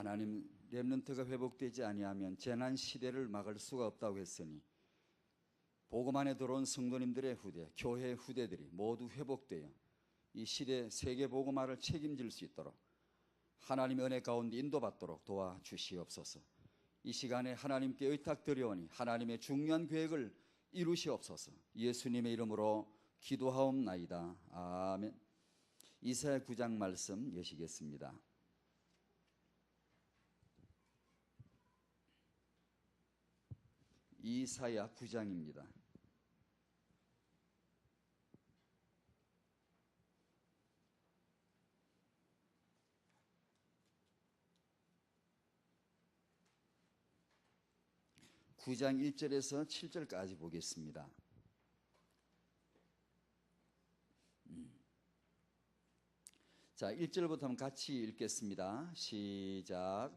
하나님 렘넌트가 회복되지 아니하면 재난 시대를 막을 수가 없다고 했으니 복음 안에 들어온 성도님들의 후대, 교회 후대들이 모두 회복되어 이 시대 세계 복음화를 책임질 수 있도록 하나님의 은혜 가운데 인도받도록 도와주시옵소서. 이 시간에 하나님께 의탁드리오니 하나님의 중요한 계획을 이루시옵소서. 예수님의 이름으로 기도하옵나이다. 아멘. 이사야 9장 말씀 여시겠습니다. 이사야 9장입니다. (9장) 1절에서 7절까지 보겠습니다. 자, 1절부터 한번 같이 읽겠습니다. 시작.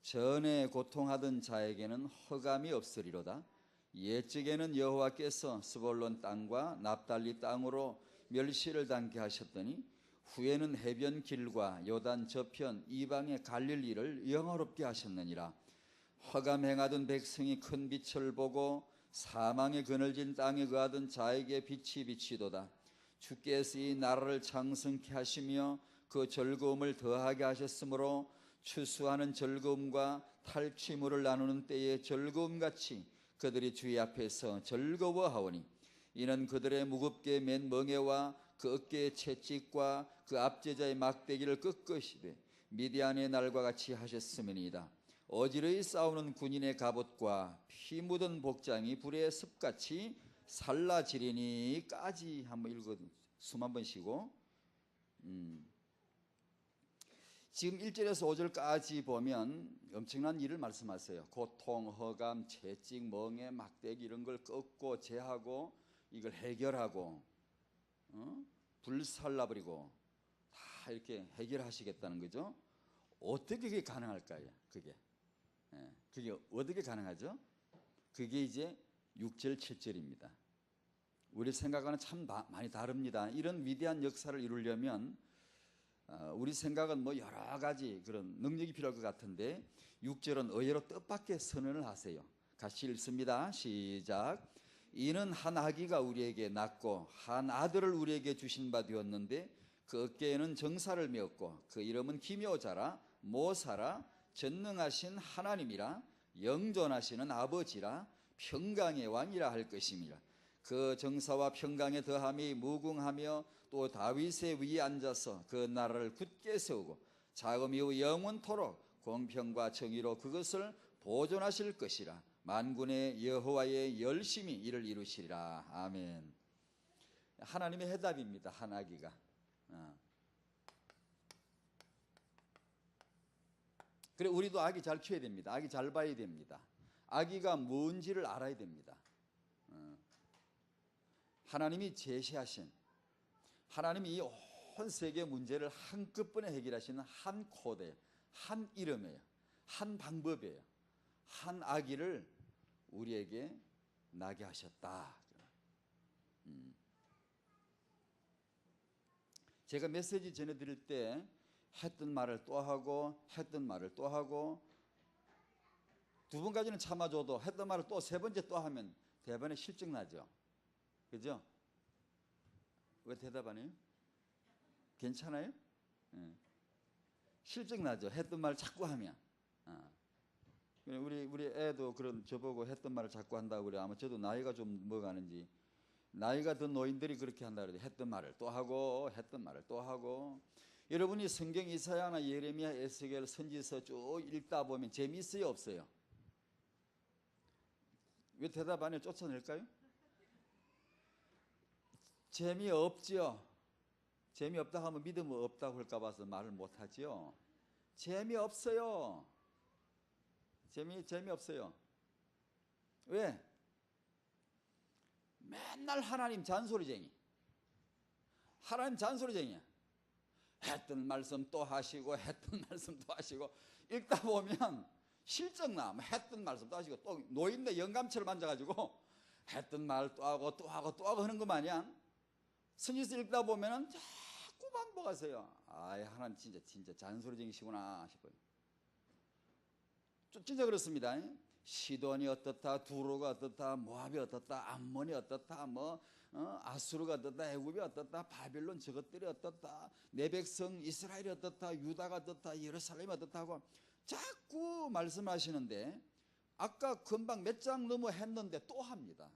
전에 고통하던 자에게는 허감이 없으리로다. 옛적에는 여호와께서 스볼론 땅과 납달리 땅으로 멸시를 당케 하셨더니 후에는 해변 길과 요단 저편 이방의 갈릴리를 영화롭게 하셨느니라. 허감 행하던 백성이 큰 빛을 보고 사망의 그늘진 땅에 거하던 자에게 빛이 비치도다. 주께서 이 나라를 창성케 하시며 그 즐거움을 더하게 하셨으므로 추수하는 즐거움과 탈취물을 나누는 때의 즐거움같이 그들이 주의 앞에서 즐거워하오니 이는 그들의 무겁게 맨 멍에와 그 어깨의 채찍과 그 압제자의 막대기를 꺾으시되 미디안의 날과 같이 하셨음이니이다. 어지러이 싸우는 군인의 갑옷과 피 묻은 복장이 불의 습같이 살라지리니까지 한번 읽어 숨 한번 쉬고 지금 1절에서 5절까지 보면 엄청난 일을 말씀하세요. 고통, 허감, 채찍, 멍에, 막대기 이런 걸 꺾고 제하고 이걸 해결하고 불살라버리고 다 이렇게 해결하시겠다는 거죠. 어떻게 그게 가능할까요? 그게 어떻게 가능하죠? 그게 이제 6절, 7절입니다. 우리 생각과는 참 많이 다릅니다. 이런 위대한 역사를 이루려면 우리 생각은 뭐 여러 가지 그런 능력이 필요할 것 같은데 6절은 의외로 뜻밖의 선언을 하세요. 같이 읽습니다. 시작. 이는 한 아기가 우리에게 낳고 한 아들을 우리에게 주신 바 되었는데 그 어깨에는 정사를 메었고 그 이름은 기묘자라 모사라 전능하신 하나님이라 영존하시는 아버지라 평강의 왕이라 할 것임이라. 그 정사와 평강의 더함이 무궁하며 또 다윗의 위에 앉아서 그 나라를 굳게 세우고 자금 이후 영원토록 공평과 정의로 그것을 보존하실 것이라. 만군의 여호와의 열심히 이를 이루시리라. 아멘. 하나님의 해답입니다. 한 아기가. 그래 우리도 아기 잘 키워야 됩니다. 아기 잘 봐야 됩니다. 아기가 뭔지를 알아야 됩니다. 하나님이 제시하신, 하나님이 이 온 세계 문제를 한꺼번에 해결하시는 한 코드예요. 한 이름이에요. 한 방법이에요. 한 아기를 우리에게 나게 하셨다. 제가 메시지 전해드릴 때 했던 말을 또 하고 했던 말을 또 하고 두 번까지는 참아줘도 했던 말을 또 세 번째 또 하면 대번에 실증 나죠. 그죠? 왜 대답 안 해요? 괜찮아요? 실증 나죠. 했던 말 자꾸 하면. 우리 애도 그런 저보고 했던 말을 자꾸 한다고 그래. 아마 저도 나이가 좀 먹어가는지 나이가 든 노인들이 그렇게 한다 그래요. 했던 말을 또 하고 했던 말을 또 하고. 여러분이 성경 이사야나 예레미야, 에스겔, 선지서 쭉 읽다 보면 재미있어요, 없어요? 왜 대답 안 해요? 쫓아낼까요? 재미없죠. 재미없다 하면 믿음 없다고 할까 봐서 말을 못하죠. 재미없어요. 재미없어요. 왜? 맨날 하나님 잔소리쟁이. 하나님 잔소리쟁이야. 했던 말씀 또 하시고 했던 말씀 또 하시고 읽다 보면 실증나. 했던 말씀 또 하시고 또 노인네 영감처럼 앉아가지고 했던 말 또 하고 또 하고 또 하고 하는 거 마냥 선지서 읽다 보면은 자꾸 반복하세요. 아, 하나님 진짜 잔소리쟁이시구나 싶어요. 진짜 그렇습니다. 시돈이 어떻다, 두로가 어떻다, 모압이 어떻다, 암몬이 어떻다, 아수르가 어떻다, 애굽이 어떻다, 바빌론 저것들이 어떻다, 내 백성 이스라엘이 어떻다, 유다가 어떻다, 예루살렘이 어떻다고 자꾸 말씀하시는데, 아까 금방 몇 장 넘어 했는데 또 합니다.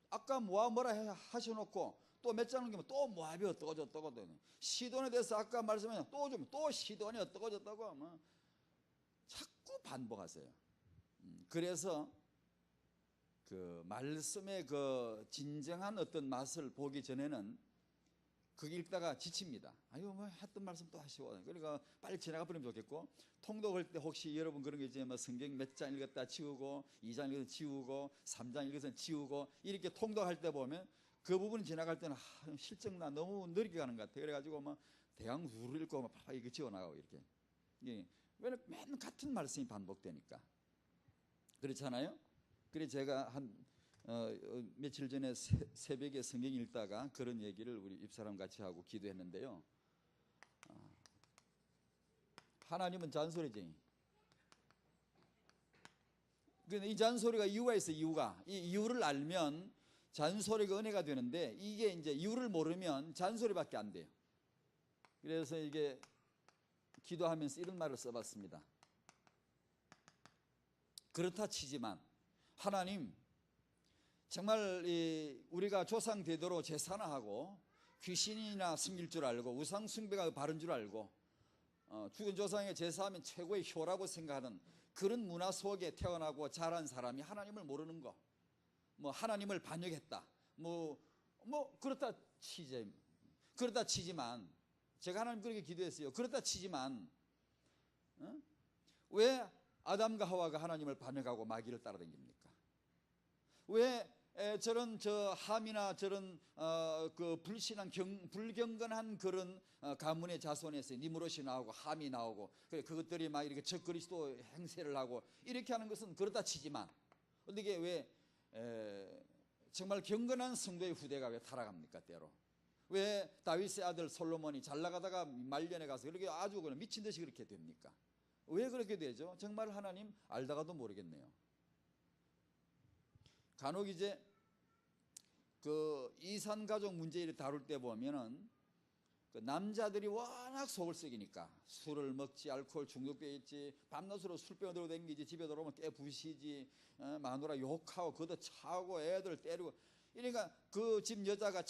아까 모압 뭐라 하셔놓고 또 몇 장 넘기면 또 모압이 어떠고 저떠고, 시돈에 대해서 아까 말씀하신 또 시돈이 어떠고 저떠고 자꾸 반복하세요. 그래서 그 말씀의 그 진정한 어떤 맛을 보기 전에는 그게 읽다가 지칩니다. 아유, 했던 말씀 또 하시고, 그러니까 빨리 지나가 버리면 좋겠고, 통독할 때 혹시 여러분 그런 게 있지, 성경 몇 장 읽었다 지우고, 2장 읽어서 지우고, 3장 읽어서 지우고, 이렇게 통독할 때 보면 그 부분 지나갈 때는 실증나 너무 느리게 가는 것 같아요. 그래가지고 대강 우르 읽고 이렇게 지워나가고 이렇게. 왜냐면 맨 같은 말씀이 반복되니까. 그렇잖아요. 그래서 제가 한 며칠 전에 새벽에 성경 읽다가 그런 얘기를 우리 입사람 같이 하고 기도했는데요. 하나님은 잔소리쟁이. 근데 이 잔소리가 이유가 있어요. 이 이유를 알면 잔소리가 은혜가 되는데, 이게 이제 이유를 모르면 잔소리밖에 안 돼요. 그래서 이게 기도하면서 이런 말을 써봤습니다. 그렇다 치지만 하나님, 정말 우리가 조상 대대로 제사나하고 귀신이나 숨길 줄 알고 우상 숭배가 바른 줄 알고 죽은 조상의 제사하면 최고의 효라고 생각하는 그런 문화 속에 태어나고 자란 사람이 하나님을 모르는 거, 하나님을 반역했다, 그렇다 치지만 제가 하나님 그렇게 기도했어요. 그렇다 치지만 왜 아담과 하와가 하나님을 반역하고 마귀를 따라다닙니까? 왜 함이나 저런 그 불신한 불경건한 그런 가문의 자손에서 니므롯이 나오고 함이 나오고, 그것들이 막 이렇게 적그리스도 행세를 하고 이렇게 하는 것은 그렇다 치지만, 근데 이게 왜 정말 경건한 성도의 후대가 왜 타락합니까? 때로 왜 다윗의 아들 솔로몬이 잘 나가다가 말년에 가서 그렇게 아주 그냥 미친 듯이 그렇게 됩니까? 왜 그렇게 되죠? 정말 하나님 알다가도 모르겠네요. 간혹 이제 그 이산 가족 문제를 다룰 때 보면은 그 남자들이 워낙 속을 썩이니까 술을 먹지, 알코올 중독돼 있지, 밤낮으로 술 빼어들고 댕기지, 집에 들어오면 깨부시지, 마누라 욕하고 걷어차고 애들 때리고, 그러니까 그 집 여자가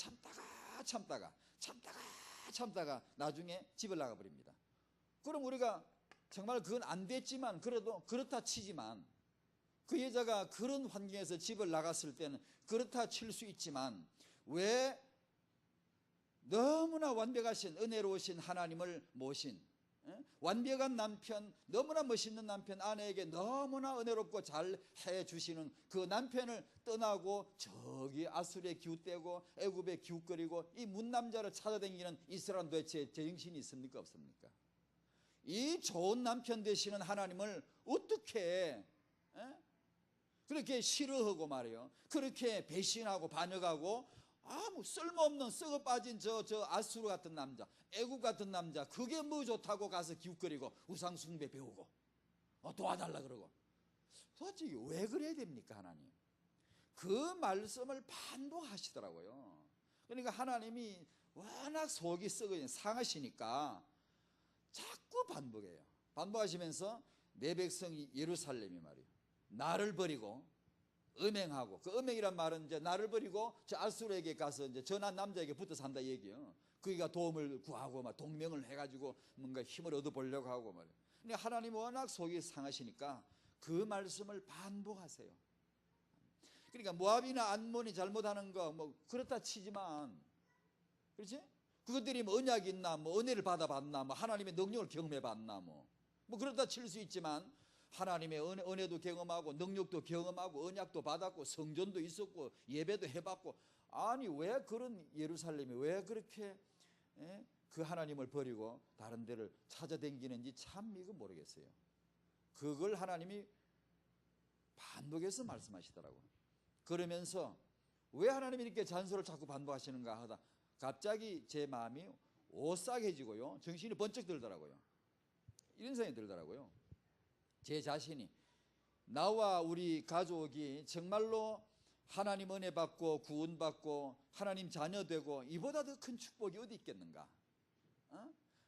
참다가 나중에 집을 나가버립니다. 그럼 우리가 정말 그건 안 됐지만, 그래도 그렇다 치지만, 그 여자가 그런 환경에서 집을 나갔을 때는 그렇다 칠 수 있지만, 왜 너무나 완벽하신 은혜로우신 하나님을 모신 완벽한 남편, 너무나 멋있는 남편, 아내에게 너무나 은혜롭고 잘 해주시는 그 남편을 떠나고 저기 아수르에 기웃대고 애굽에 기웃거리고 이 문남자를 찾아다니는 이스라엘 도대체 제정신이 있습니까? 없습니까? 이 좋은 남편 되시는 하나님을 어떻게 그렇게 싫어하고 말이에요. 그렇게 배신하고 반역하고 아무 쓸모없는 썩어 빠진 저 아수르 같은 남자, 애굽 같은 남자, 그게 뭐 좋다고 가서 기웃거리고 우상 숭배 배우고 도와달라 그러고, 도대체 왜 그래야 됩니까? 하나님 그 말씀을 반복하시더라고요. 그러니까 하나님이 워낙 속이 썩어 상하시니까 자꾸 반복해요. 반복하시면서 내 백성이 예루살렘이 말이에요, 나를 버리고 음행하고, 그 음행이란 말은 이제 나를 버리고 저 아수르에게 가서 이제 전한 남자에게 붙어 산다 얘기예요. 그가 도움을 구하고 막 동맹을 해가지고 뭔가 힘을 얻어보려고 하고 말이에요. 근데 하나님 워낙 속이 상하시니까 그 말씀을 반복하세요. 그러니까 모압이나 암몬이 잘못하는 거 그렇다 치지만, 그렇지? 그것들이 언약이 있나, 은혜를 받아봤나, 하나님의 능력을 경험해봤나, 그렇다 칠 수 있지만, 하나님의 은혜도 경험하고 능력도 경험하고 언약도 받았고 성전도 있었고 예배도 해봤고, 아니 왜 그런 예루살렘이 왜 그렇게 그 하나님을 버리고 다른 데를 찾아다니는지 참 이거 모르겠어요. 그걸 하나님이 반복해서 말씀하시더라고요. 그러면서 왜 하나님이 이렇게 잔소리를 자꾸 반복하시는가 하다 갑자기 제 마음이 오싹해지고요, 정신이 번쩍 들더라고요. 이런 생각이 들더라고요. 제 자신이 나와 우리 가족이 정말로 하나님 은혜 받고 구원 받고 하나님 자녀 되고 이보다 더 큰 축복이 어디 있겠는가?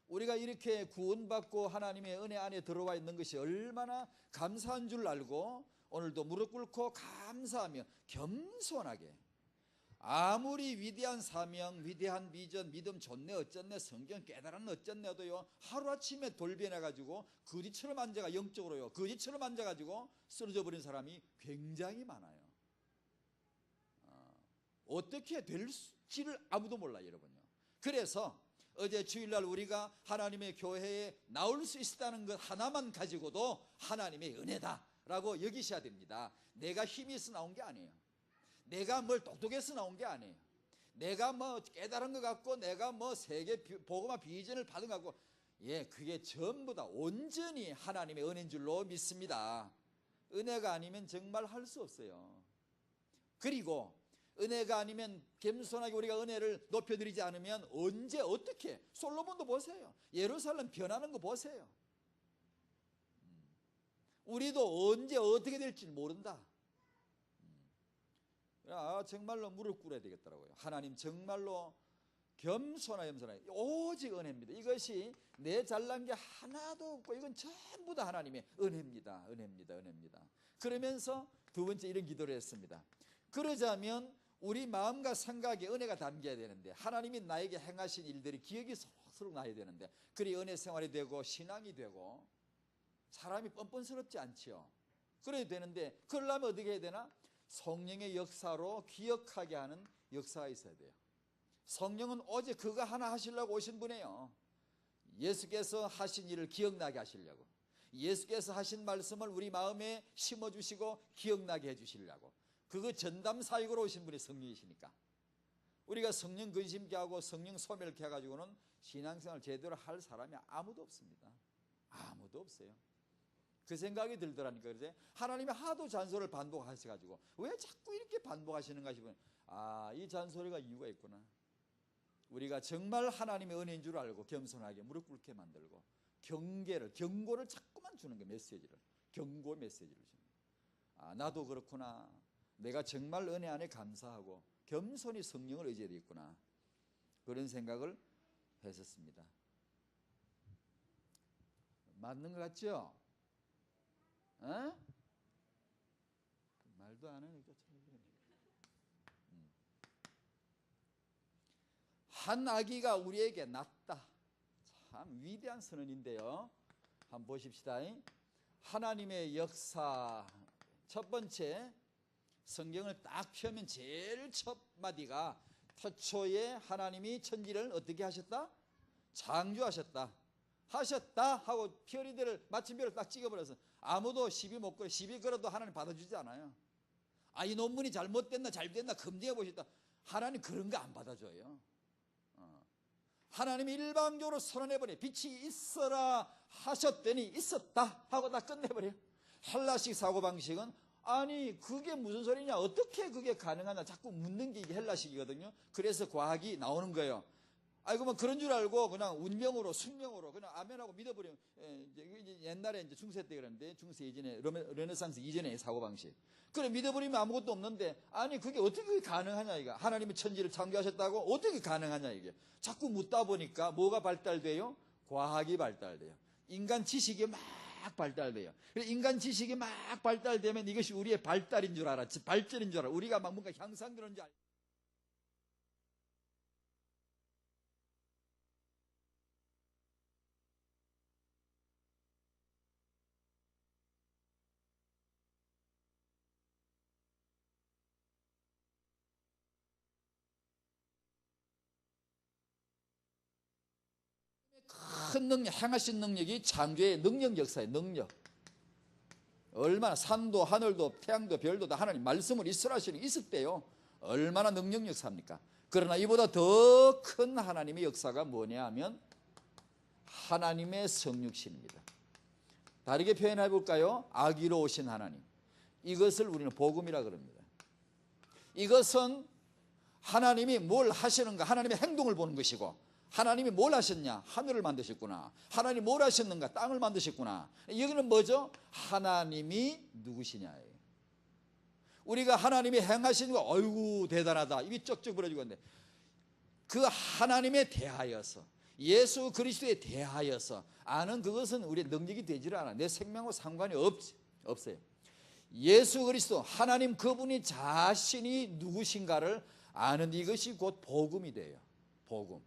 우리가 이렇게 구원받고 하나님의 은혜 안에 들어와 있는 것이 얼마나 감사한 줄 알고 오늘도 무릎 꿇고 감사하며 겸손하게, 아무리 위대한 사명, 위대한 비전, 믿음 좋네 어쩌네, 성경 깨달은 어쩌네도요, 하루아침에 돌변해가지고 거지처럼 앉아가, 영적으로요 거지처럼 앉아가지고 쓰러져 버린 사람이 굉장히 많아요. 어떻게 될지를 아무도 몰라요, 여러분요. 그래서 어제 주일날 우리가 하나님의 교회에 나올 수 있다는 것 하나만 가지고도 하나님의 은혜다라고 여기셔야 됩니다. 내가 힘이 있어 나온 게 아니에요. 내가 뭘 똑똑해서 나온 게 아니에요. 내가 뭐 깨달은 것 같고 내가 뭐 세계 복음화 비전을 받은 것 같고, 그게 전부 다 온전히 하나님의 은혜인 줄로 믿습니다. 은혜가 아니면 정말 할 수 없어요. 그리고 은혜가 아니면 겸손하게 우리가 은혜를 높여드리지 않으면 언제 어떻게, 솔로몬도 보세요. 예루살렘 변하는 거 보세요. 우리도 언제 어떻게 될지 모른다. 정말로 무릎 꿇어야 되겠더라고요. 하나님 정말로 겸손하게 오직 은혜입니다. 이것이 내 잘난 게 하나도 없고 이건 전부 다 하나님의 은혜입니다. 은혜입니다. 그러면서 두 번째 이런 기도를 했습니다. 그러자면 우리 마음과 생각에 은혜가 담겨야 되는데, 하나님이 나에게 행하신 일들이 기억이 서로 나야 되는데, 그리 은혜 생활이 되고 신앙이 되고 사람이 뻔뻔스럽지 않지요. 그래야 되는데, 그러려면 어떻게 해야 되나? 성령의 역사로 기억하게 하는 역사가 있어야 돼요. 성령은 오직 그거 하나 하시려고 오신 분이에요. 예수께서 하신 일을 기억나게 하시려고, 예수께서 하신 말씀을 우리 마음에 심어주시고 기억나게 해주시려고, 그거 전담 사역으로 오신 분이 성령이시니까. 우리가 성령 근심케 하고 성령 소멸케 해가지고는 신앙생활 제대로 할 사람이 아무도 없습니다. 아무도 없어요. 그 생각이 들더라니까. 그래서 하나님이 하도 잔소리를 반복하셔가지고 왜 자꾸 이렇게 반복하시는가 싶으면, 이 잔소리가 이유가 있구나. 우리가 정말 하나님의 은혜인 줄 알고 겸손하게 무릎 꿇게 만들고 경고를 자꾸만 주는 게, 메시지를, 경고 메시지를 주는 거예요. 나도 그렇구나. 내가 정말 은혜 안에 감사하고 겸손히 성령을 의지해야 되겠구나. 그런 생각을 했었습니다. 맞는 것 같죠? 말도 안 해. 한 아기가 우리에게 낳았다. 참 위대한 선언인데요. 한번 보십시다. 하나님의 역사, 첫 번째, 성경을 딱 펴면 제일 첫 마디가 태초에 하나님이 천지를 어떻게 하셨다? 창조하셨다. 하셨다 하고 별이들을, 마침별을 딱 찍어버려서 아무도 시비 못 걸어. 시비 걸어도 하나님 받아주지 않아요. 이 논문이 잘못됐나 잘됐나 검증해 보셨다. 하나님 그런 거 안 받아줘요. 하나님이 일방적으로 선언해버려. 빛이 있어라 하셨더니 있었다 하고 다 끝내버려요. 헬라식 사고방식은 그게 무슨 소리냐, 어떻게 그게 가능하냐 자꾸 묻는 게 이게 헬라식이거든요. 그래서 과학이 나오는 거예요. 그러면 그런 줄 알고 그냥 운명으로 숙명으로 그냥 아멘하고 믿어버리면, 옛날에 이제 중세 때 그랬는데, 중세 이전에 르네상스 이전의 사고방식. 그래 믿어버리면 아무것도 없는데, 그게 어떻게 가능하냐 이거. 하나님이 천지를 창조하셨다고 어떻게 가능하냐 이게. 자꾸 묻다 보니까 뭐가 발달돼요? 과학이 발달돼요. 인간 지식이 막 발달돼요. 인간 지식이 막 발달되면 이것이 우리의 발달인 줄 알았지, 발전인 줄 알아. 우리가 막 뭔가 향상되는 줄 알아. 큰 능력, 행하신 능력이 창조의 능력 역사의 능력. 얼마나 산도 하늘도 태양도 별도 다 하나님 말씀을 있으라시는 있었대요. 얼마나 능력 역사입니까? 그러나 이보다 더 큰 하나님의 역사가 뭐냐 하면 하나님의 성육신입니다. 다르게 표현해 볼까요? 아기로 오신 하나님. 이것을 우리는 복음이라 그럽니다. 이것은 하나님이 뭘 하시는가, 하나님의 행동을 보는 것이고, 하나님이 뭘 하셨냐? 하늘을 만드셨구나. 하나님이 뭘 하셨는가? 땅을 만드셨구나. 여기는 뭐죠? 하나님이 누구시냐예요. 우리가 하나님이 행하신 거 어이구 대단하다. 입이 쩍쩍 벌어지고 있는데 그 하나님에 대하여서 예수 그리스도에 대하여서 아는 그것은 우리의 능력이 되질 않아. 내 생명과 상관이 없어요. 예수 그리스도 하나님 그분이 자신이 누구신가를 아는 이것이 곧 복음이 돼요. 복음.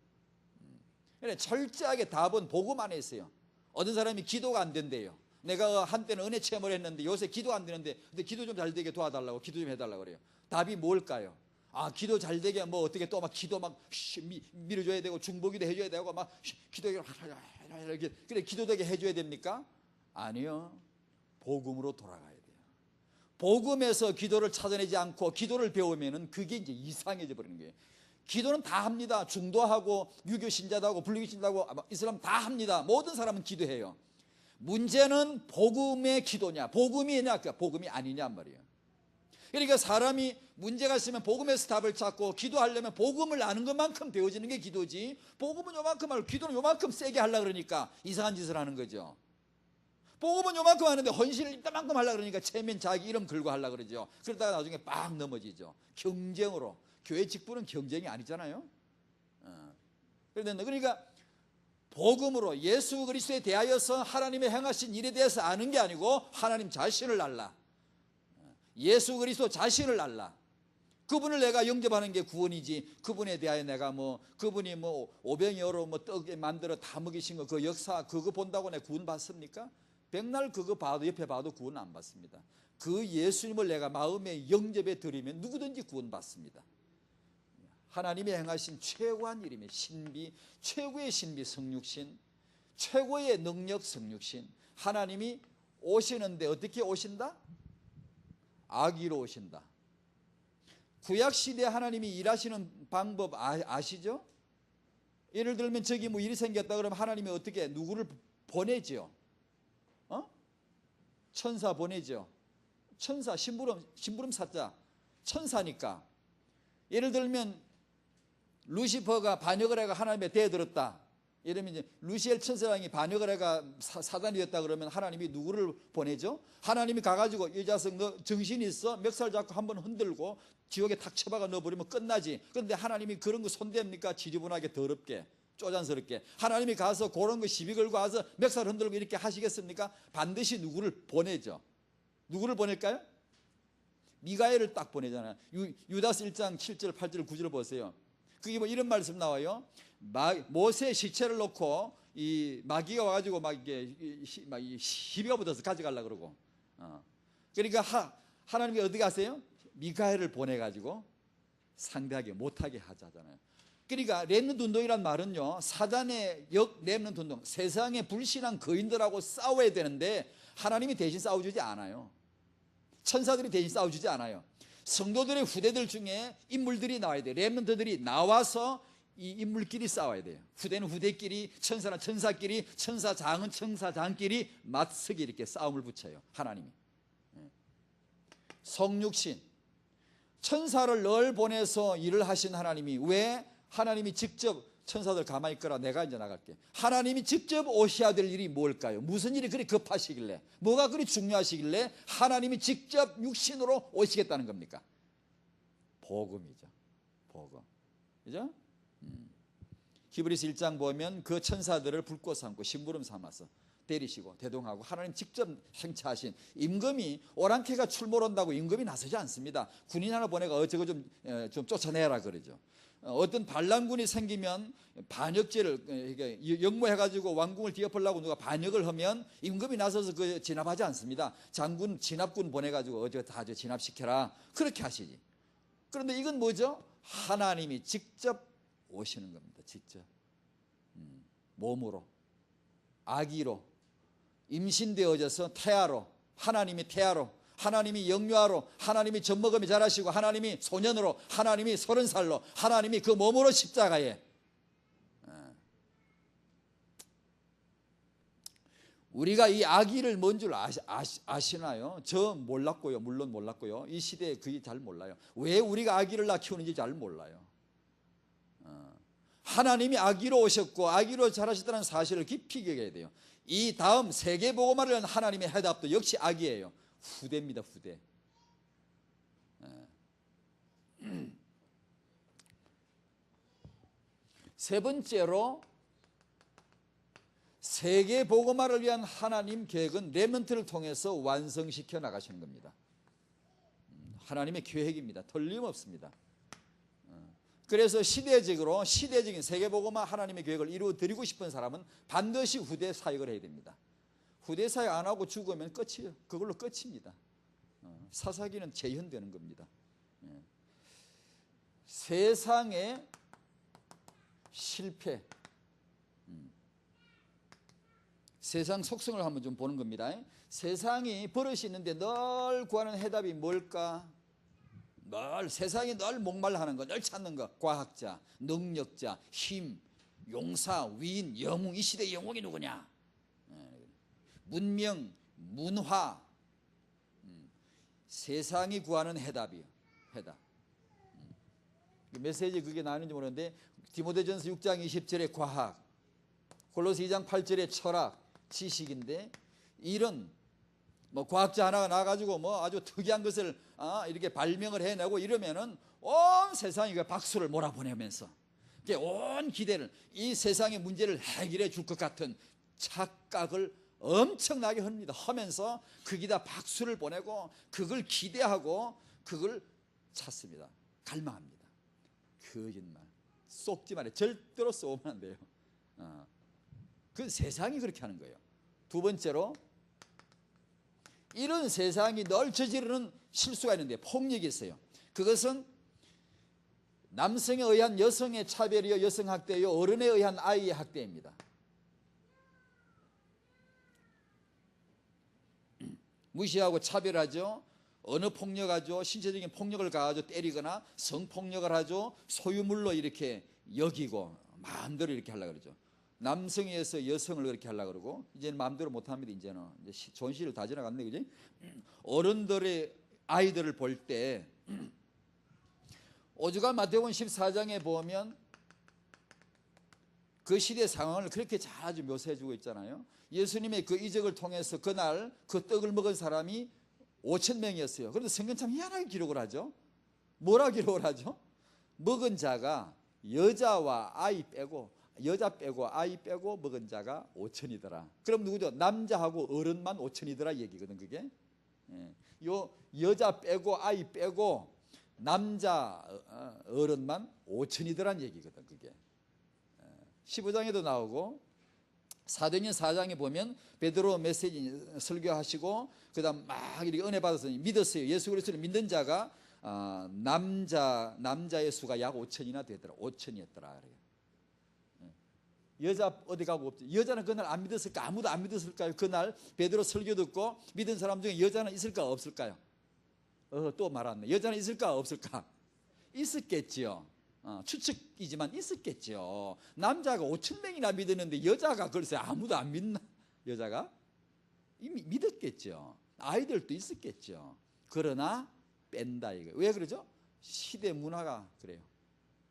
철저하게 답은 복음 안에 있어요. 어떤 사람이 기도가 안 된대요. 내가 한때는 은혜 체험을 했는데 요새 기도 안 되는데 근데 기도 좀 잘 되게 도와달라고 기도 좀 해달라고 그래요. 답이 뭘까요? 아, 기도 잘 되게 뭐 어떻게 또 막 기도 막 밀어줘야 되고 중보기도 해줘야 되고 막 기도 이렇게 그래 기도되게 해줘야 됩니까? 아니요. 복음으로 돌아가야 돼요. 복음에서 기도를 찾아내지 않고 기도를 배우면은 그게 이제 이상해져 버리는 거예요. 기도는 다 합니다. 중도하고 유교 신자도 하고 불교 신자도 하고 이슬람 다 합니다. 모든 사람은 기도해요. 문제는 복음의 기도냐, 복음이냐, 복음이 아니냐 말이에요. 그러니까 사람이 문제가 있으면 복음에서 답을 찾고 기도하려면 복음을 아는 것만큼 배워지는 게 기도지. 복음은 요만큼 알고 기도는 요만큼 세게 하려고 그러니까 이상한 짓을 하는 거죠. 복음은 요만큼 하는데 헌신을 이따만큼 하려고 그러니까 체면 자기 이름 걸고 하려고 그러죠. 그러다가 나중에 빡 넘어지죠. 경쟁으로. 교회 직분은 경쟁이 아니잖아요. 그러니까 복음으로 예수 그리스도에 대하여서 하나님의 행하신 일에 대해서 아는 게 아니고 하나님 자신을 알라. 예수 그리스도 자신을 알라. 그분을 내가 영접하는 게 구원이지. 그분에 대하여 내가 뭐 그분이 뭐 오병이어로 뭐 떡에 만들어 다 먹이신 거 그 역사 그거 본다고 내가 구원 받습니까? 백날 그거 봐도 옆에 봐도 구원 안 받습니다. 그 예수님을 내가 마음에 영접해 드리면 누구든지 구원 받습니다. 하나님이 행하신 최고한 일이며 신비, 최고의 신비 성육신, 최고의 능력 성육신. 하나님이 오시는데 어떻게 오신다? 아기로 오신다. 구약시대 하나님이 일하시는 방법 아시죠? 예를 들면 저기 뭐 일이 생겼다 그러면 하나님이 어떻게 누구를 보내죠? 천사 보내죠. 천사 심부름 사자 천사니까. 예를 들면 루시퍼가 반역을 해가 하나님의 대들었다. 이러면 이제 루시엘 천사장이 반역을 해가 사단이 됐다 그러면 하나님이 누구를 보내죠? 하나님이 가가지고 이 자식 너 정신이 있어? 멱살 잡고 한번 흔들고 지옥에 탁 쳐박아 넣어버리면 끝나지. 그런데 하나님이 그런 거 손댑니까? 지저분하게 더럽게 쪼잔스럽게. 하나님이 가서 그런 거 시비 걸고 와서 멱살 흔들고 이렇게 하시겠습니까? 반드시 누구를 보내죠. 누구를 보낼까요? 미가엘을 딱 보내잖아요. 유다서 1장 7절 8절 9절 보세요. 그게 뭐 이런 말씀 나와요. 모세 시체를 놓고 이 마귀가 와가지고 막 이게 시비가 붙어서 가져가려고 그러고. 그러니까 하나님이 어디 가세요? 미가엘을 보내가지고 상대하게 못하게 하자잖아요. 그러니까 렘넌트 운동이란 말은요, 사단의 렘넌트 운동, 세상의 불신한 거인들하고 싸워야 되는데 하나님이 대신 싸워주지 않아요. 천사들이 대신 싸워주지 않아요. 성도들의 후대들 중에 인물들이 나와야 돼요. 렘넌트들이 나와서 이 인물끼리 싸워야 돼요. 후대는 후대끼리, 천사는 천사끼리, 천사장은 천사장끼리 맞서기 이렇게 싸움을 붙여요. 하나님이. 성육신, 천사를 늘 보내서 일을 하신 하나님이 왜 하나님이 직접 천사들 가만히 있거라 내가 이제 나갈게. 하나님이 직접 오셔야 될 일이 뭘까요? 무슨 일이 그리 급하시길래, 뭐가 그리 중요하시길래 하나님이 직접 육신으로 오시겠다는 겁니까? 복음이죠. 복음. 그죠? 히브리서 1장 보면 그 천사들을 불꽃 삼고 심부름 삼아서 때리시고 대동하고 하나님 직접 행차하신 임금이 오랑캐가 출몰한다고 임금이 나서지 않습니다. 군인 하나 보내가 저거 좀 쫓아내라 그러죠. 어떤 반란군이 생기면 반역죄를 역모해가지고 왕궁을 뒤엎으려고 누가 반역을 하면 임금이 나서서 그 진압하지 않습니다. 장군 진압군 보내가지고 어제 다 진압시켜라 그렇게 하시지. 그런데 이건 뭐죠? 하나님이 직접 오시는 겁니다. 직접 몸으로 아기로 임신되어져서 태아로, 하나님이 태아로, 하나님이 영유아로, 하나님이 젖먹음이 자라시고 하나님이 소년으로, 하나님이 30살로, 하나님이 그 몸으로 십자가에. 우리가 이 아기를 뭔 줄 아시나요? 저 몰랐고요. 물론 몰랐고요. 이 시대에 그게 잘 몰라요. 왜 우리가 아기를 낳아 키우는지 잘 몰라요. 하나님이 아기로 오셨고 아기로 자라셨다는 사실을 깊이 기억해야 돼요. 이 다음 세계복음화를 위한 하나님의 해답도 역시 아기예요. 후대입니다. 후대. 세 번째로 세계복음화를 위한 하나님 계획은 렘넌트를 통해서 완성시켜 나가시는 겁니다. 하나님의 계획입니다. 틀림없습니다. 그래서 시대적인 세계복음화 하나님의 계획을 이루어드리고 싶은 사람은 반드시 후대 사역을 해야 됩니다. 후대 사역 안 하고 죽으면 끝이에요. 그걸로 끝입니다. 사사기는 재현되는 겁니다. 세상의 실패, 세상 속성을 한번 좀 보는 겁니다. 세상이 버릇이 있는데 늘 구하는 해답이 뭘까? 세상이 늘 목말라하는 거, 늘 찾는 거. 과학자, 능력자, 힘, 용사, 위인, 영웅. 이 시대의 영웅이 누구냐? 문명, 문화. 세상이 구하는 해답이요. 해답. 메시지 그게 나는지 모르는데 디모데전서 6장 20절에 과학, 골로새 2장 8절에 철학, 지식인데 이런 과학자 하나가 나가지고 아주 특이한 것을 이렇게 발명을 해내고 이러면은 온 세상이 박수를 몰아보내면서 온 기대를 이 세상의 문제를 해결해 줄 것 같은 착각을 엄청나게 합니다. 하면서 거기다 박수를 보내고 그걸 기대하고 그걸 찾습니다. 갈망합니다. 거짓말, 속지 말아요. 절대로 쏘면 안 돼요. 그 세상이 그렇게 하는 거예요. 두 번째로 이런 세상이 늘 저지르는 실수가 있는데 폭력이 있어요. 그것은 남성에 의한 여성의 차별이요, 여성학대요, 어른에 의한 아이의 학대입니다. 무시하고 차별하죠. 언어 폭력하죠. 신체적인 폭력을 가하죠. 때리거나 성폭력을 하죠. 소유물로 이렇게 여기고 마음대로 이렇게 하려고 그러죠. 남성에 의해서 여성을 그렇게 하려고 그러고 이제는 마음대로 못합니다. 이제는 이제 좋은 시를 다 지나갔네, 그지? 어른들의 아이들을 볼 때 오죽한 마태복음 14장에 보면 그 시대 상황을 그렇게 잘 아주 묘사해주고 있잖아요. 예수님의 그 이적을 통해서 그날 그 떡을 먹은 사람이 5,000명이었어요. 그런데 성경 참 희한하게 기록을 하죠. 뭐라 기록을 하죠? 먹은 자가 여자와 아이 빼고 여자 빼고 아이 빼고 먹은 자가 5,000이더라. 그럼 누구죠? 남자하고 어른만 5,000이더라 얘기거든 그게. 요 여자 빼고 아이 빼고 남자 어른만 5,000이더란 얘기거든 그게. 15장에도 나오고 사도행전 4장에 보면 베드로 메시지 설교하시고 그다음 막 이렇게 은혜 받아서 믿었어요. 예수 그리스도를 믿는 자가 남자의 수가 약 5,000이나 되더라. 5,000이었더라. 여자 어디 가고 없죠. 여자는 그날 안 믿었을까? 아무도 안 믿었을까요? 그날 베드로 설교 듣고 믿은 사람 중에 여자는 있을까 없을까요? 또 말았네. 여자는 있을까 없을까? 있었겠지요. 추측이지만 있었겠죠. 남자가 5,000명이나 믿었는데 여자가 글쎄 아무도 안 믿나? 여자가 이미 믿었겠죠. 아이들도 있었겠죠. 그러나 뺀다 이거. 왜 그러죠? 시대 문화가 그래요.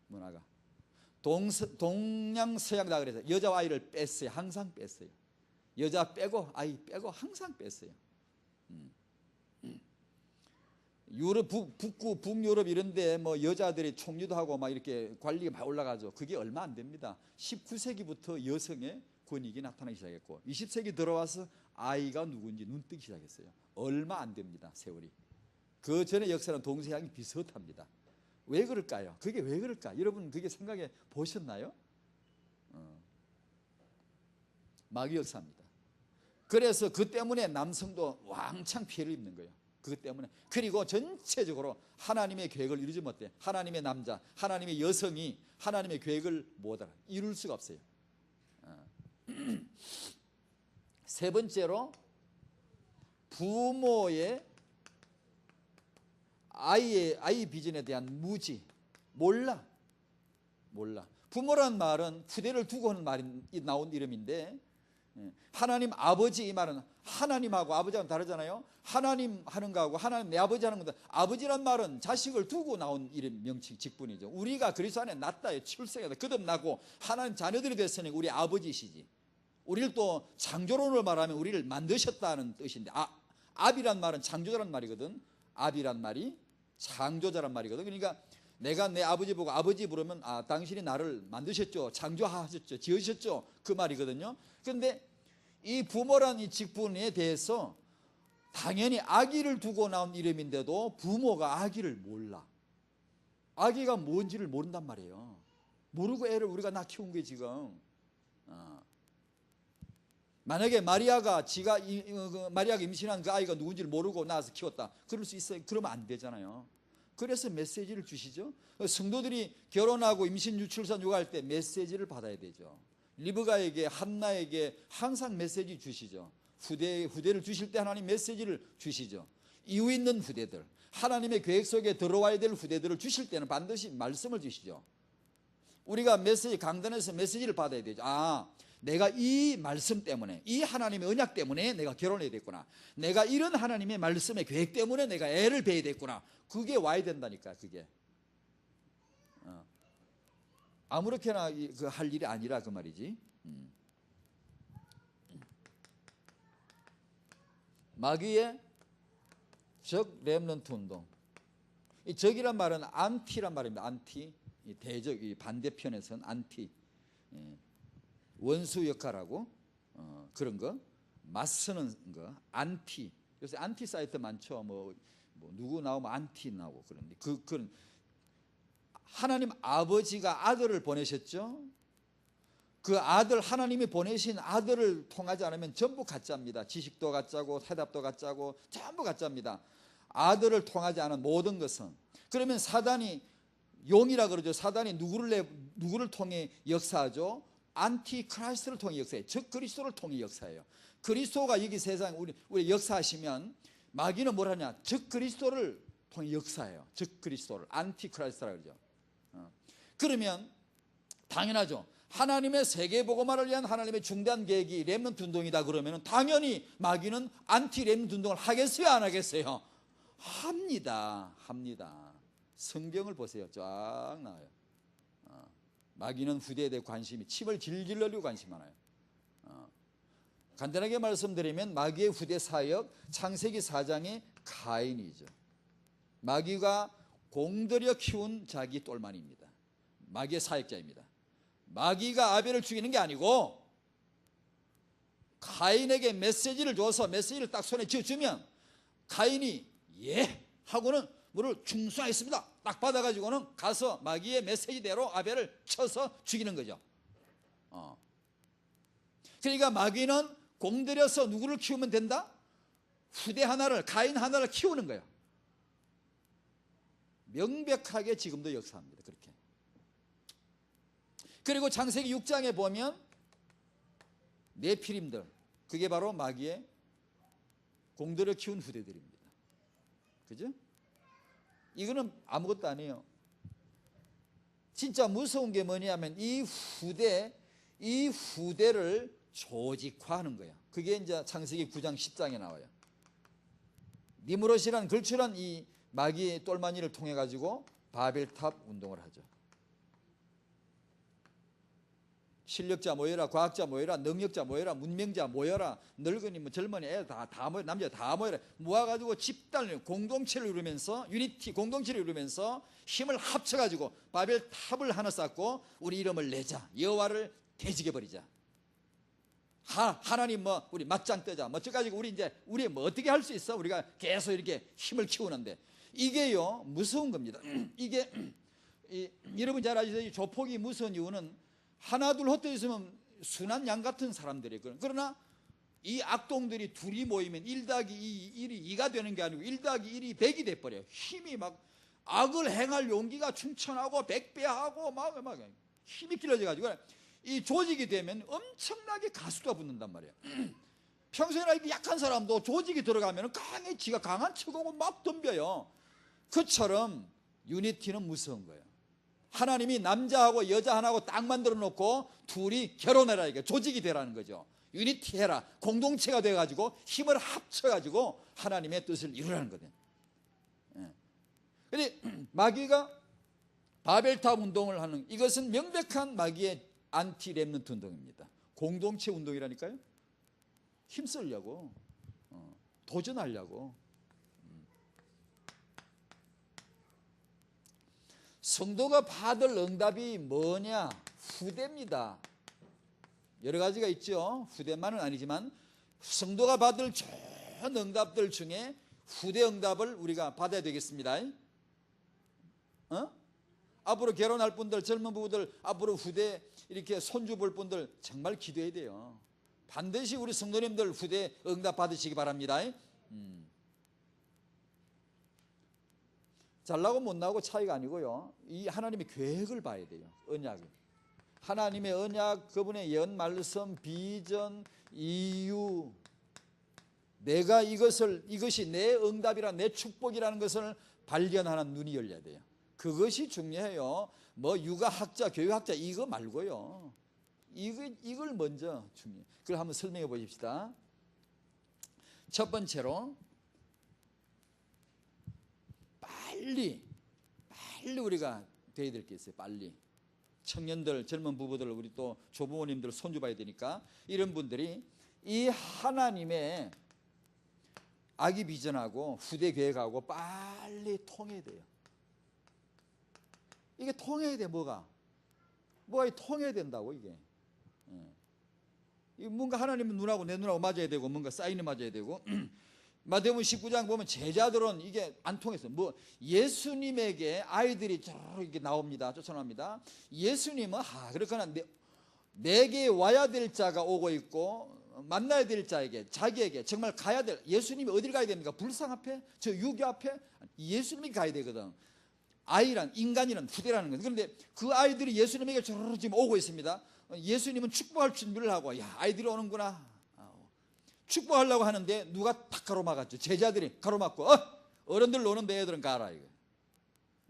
문화가 동양 서양 다 그래서 여자와 아이를 뺐어요. 항상 뺐어요. 여자 빼고 아이 빼고 항상 뺐어요. 유럽 북유럽 이런데 여자들이 총리도 하고 막 이렇게 관리가 막 올라가죠. 그게 얼마 안 됩니다. 19세기부터 여성의 권익이 나타나기 시작했고 20세기 들어와서 아이가 누군지 눈뜨기 시작했어요. 얼마 안 됩니다. 세월이. 그 전의 역사는 동서양이 비슷합니다. 왜 그럴까요? 그게 왜 그럴까? 여러분 그게 생각해 보셨나요? 마귀 역사입니다. 그래서 그 때문에 남성도 왕창 피해를 입는 거예요. 그것 때문에. 그리고 전체적으로 하나님의 계획을 이루지 못해. 하나님의 남자, 하나님의 여성이 하나님의 계획을 못 알아. 이룰 수가 없어요. 세 번째로 부모의 아이 비전에 대한 무지. 몰라. 부모라는 말은 후대를 두고 하는 말이 나온 이름인데 하나님 아버지 이 말은 하나님하고 아버지하고는 다르잖아요. 하나님 하는 거하고 하나님 내 아버지 하는 건데, 아버지란 말은 자식을 두고 나온 이름 명칭 직분이죠. 우리가 그리스도 안에 났다, 출생했다, 거듭나고 하나님 자녀들이 됐으니 우리 아버지시지. 우리를 또 창조론으로 말하면 우리를 만드셨다는 뜻인데, ab이란 말은 창조자란 말이거든. ab이란 말이 창조자란 말이거든. 그러니까 내가 내 아버지 보고 아버지 부르면 당신이 나를 만드셨죠, 창조하셨죠, 지으셨죠, 그 말이거든요. 그런데 이 부모란 이 직분에 대해서 당연히 아기를 두고 나온 이름인데도 부모가 아기를 몰라. 아기가 뭔지를 모른단 말이에요. 모르고 애를 우리가 낳아 키운 게 지금. 만약에 마리아가 마리아가 임신한 그 아이가 누군지를 모르고 낳아서 키웠다, 그럴 수 있어요? 그러면 안 되잖아요. 그래서 메시지를 주시죠. 성도들이 결혼하고 임신, 유출산, 육아할 때 메시지를 받아야 되죠. 리브가에게, 한나에게 항상 메시지 주시죠. 후대를 주실 때 하나님 메시지를 주시죠. 이유 있는 후대들, 하나님의 계획 속에 들어와야 될 후대들을 주실 때는 반드시 말씀을 주시죠. 우리가 강단에서 메시지를 받아야 되죠. 내가 이 말씀 때문에, 이 하나님의 언약 때문에 내가 결혼해야 됐구나, 내가 이런 하나님의 말씀의 계획 때문에 내가 애를 베야 됐구나. 그게 와야 된다니까. 그게 아무렇게나 할 일이 아니라 그 말이지. 마귀의 적 렘넌트 운동. 이 적이란 말은 안티란 말입니다. 안티, 이 대적, 이 반대편에서는 안티, 원수 역할하고 그런 거, 맞서는 거, 안티. 요새 안티 사이트 많죠. 뭐 누구 나오면 안티 나오고 그런데 그런 하나님 아버지가 아들을 보내셨죠. 그 아들, 하나님이 보내신 아들을 통하지 않으면 전부 가짜입니다. 지식도 가짜고 해답도 가짜고 전부 가짜입니다. 아들을 통하지 않은 모든 것은. 그러면 사단이, 용이라 그러죠. 사단이 누구를 통해 역사하죠? 안티 크라이스트를 통해 역사해요. 즉 그리스도를 통해 역사해요. 그리스도가 여기 세상 우리 역사하시면 마귀는 뭘 하냐? 즉 그리스도를 통해 역사해요. 즉 그리스도를, 안티 크라이스트라 그러죠. 그러면 당연하죠. 하나님의 세계복음화를 위한 하나님의 중대한 계획이 렘넌트 운동이다 그러면 당연히 마귀는 안티 렘넌트 운동을 하겠어요, 안 하겠어요? 합니다. 성경을 보세요. 쫙 나와요. 마귀는 후대에 대해 관심이, 침을 질질 흘리고 관심 많아요. 간단하게 말씀드리면 마귀의 후대 사역, 창세기 4장의 가인이죠. 마귀가 공들여 키운 자기 똘마니입니다. 마귀의 사역자입니다. 마귀가 아벨을 죽이는 게 아니고 가인에게 메시지를 줘서 메시지를 딱 손에 쥐어주면 가인이 예 하고는 물을 충성하겠습니다 딱 받아가지고는 가서 마귀의 메시지대로 아벨을 쳐서 죽이는 거죠. 그러니까 마귀는 공들여서 누구를 키우면 된다? 후대 하나를, 가인 하나를 키우는 거예요. 명백하게 지금도 역사합니다. 그렇게. 그리고 창세기 6장에 보면 네피림들, 그게 바로 마귀의 공들여 키운 후대들입니다. 그죠? 이거는 아무것도 아니에요. 진짜 무서운 게 뭐냐면 이 후대를 조직화하는 거예요. 그게 이제 창세기 9장 10장에 나와요. 니므롯이란 걸출한 이 마귀의 똘마니를 통해 가지고 바벨탑 운동을 하죠. 실력자 모여라, 과학자 모여라, 능력자 모여라, 문명자 모여라, 늙은이 뭐 젊은이 애 다 모여, 남자 다 모여라, 모아가지고 집단을, 공동체를 이루면서, 유니티 공동체를 이루면서 힘을 합쳐가지고 바벨탑을 하나 쌓고 우리 이름을 내자, 여호와를 대적해 버리자. 하나님 뭐 우리 맞짱 뜨자, 뭐 저가지고 우리 뭐 어떻게 할 수 있어? 우리가 계속 이렇게 힘을 키우는데 이게요 무서운 겁니다. 이게 여러분 잘 아시죠? 조폭이 무서운 이유는 하나 둘 흩어져 있으면 순한 양 같은 사람들이에요. 그러나 이 악동들이 둘이 모이면 1+2, 1이 2가 되는 게 아니고 1+1이 100이 돼버려요. 힘이 막 악을 행할 용기가 충천하고 백배하고 막 힘이 길러져가지고 이 조직이 되면 엄청나게 가수가 붙는단 말이에요. 평소에나 이렇게 약한 사람도 조직이 들어가면 지가 강한 척하고 막 덤벼요. 그처럼 유니티는 무서운 거예요. 하나님이 남자하고 여자 하나하고 딱 만들어 놓고 둘이 결혼해라, 이게 조직이 되라는 거죠. 유니티 해라. 공동체가 돼가지고 힘을 합쳐가지고 하나님의 뜻을 이루라는 거예요. 그런데 마귀가 바벨탑 운동을 하는, 이것은 명백한 마귀의 안티 렘넌트 운동입니다. 공동체 운동이라니까요. 힘쓰려고, 도전하려고. 성도가 받을 응답이 뭐냐? 후대입니다. 여러 가지가 있죠. 후대만은 아니지만 성도가 받을 좋은 응답들 중에 후대 응답을 우리가 받아야 되겠습니다. 앞으로 결혼할 분들, 젊은 부부들, 앞으로 후대 이렇게 손주 볼 분들 정말 기도해야 돼요. 반드시 우리 성도님들 후대 응답 받으시기 바랍니다. 잘나고 못나고 차이가 아니고요, 이 하나님의 계획을 봐야 돼요. 언약을, 하나님의 언약, 그분의 연 말씀, 비전, 이유, 내가 이것이 내 응답이라, 내 축복이라는 것을 발견하는 눈이 열려야 돼요. 그것이 중요해요. 뭐 육아학자, 교육학자 이거 말고요, 이걸 먼저 중요해요. 그걸 한번 설명해 보십시다. 첫 번째로 빨리 우리가 돼야 될 게 있어요. 빨리 청년들, 젊은 부부들, 우리 또 조부모님들 손주 봐야 되니까, 이런 분들이 이 하나님의 아기 비전하고 후대 계획하고 빨리 통해야 돼요. 이게 통해야 돼. 뭐가 통해야 된다고. 이게 뭔가 하나님은 눈하고 내 눈하고 맞아야 되고, 뭔가 사인이 맞아야 되고. 마태복음 19장 보면 제자들은 이게 안 통했어요. 뭐 예수님에게 아이들이 이렇게 나옵니다. 쫓아납니다. 예수님은 그렇거나 내게 와야 될 자가 오고 있고, 만나야 될 자에게, 자기에게 정말 가야 될, 예수님이 어딜 가야 됩니까? 불상 앞에? 저 유교 앞에? 예수님이 가야 되거든. 아이란, 인간이란 후대라는 거예요. 그런데 그 아이들이 예수님에게 지금 오고 있습니다. 예수님은 축복할 준비를 하고, 야, 아이들이 오는구나. 축복하려고 하는데 누가 탁 가로막았죠. 제자들이 가로막고, 어른들 노는데 애들은 가라. 이거.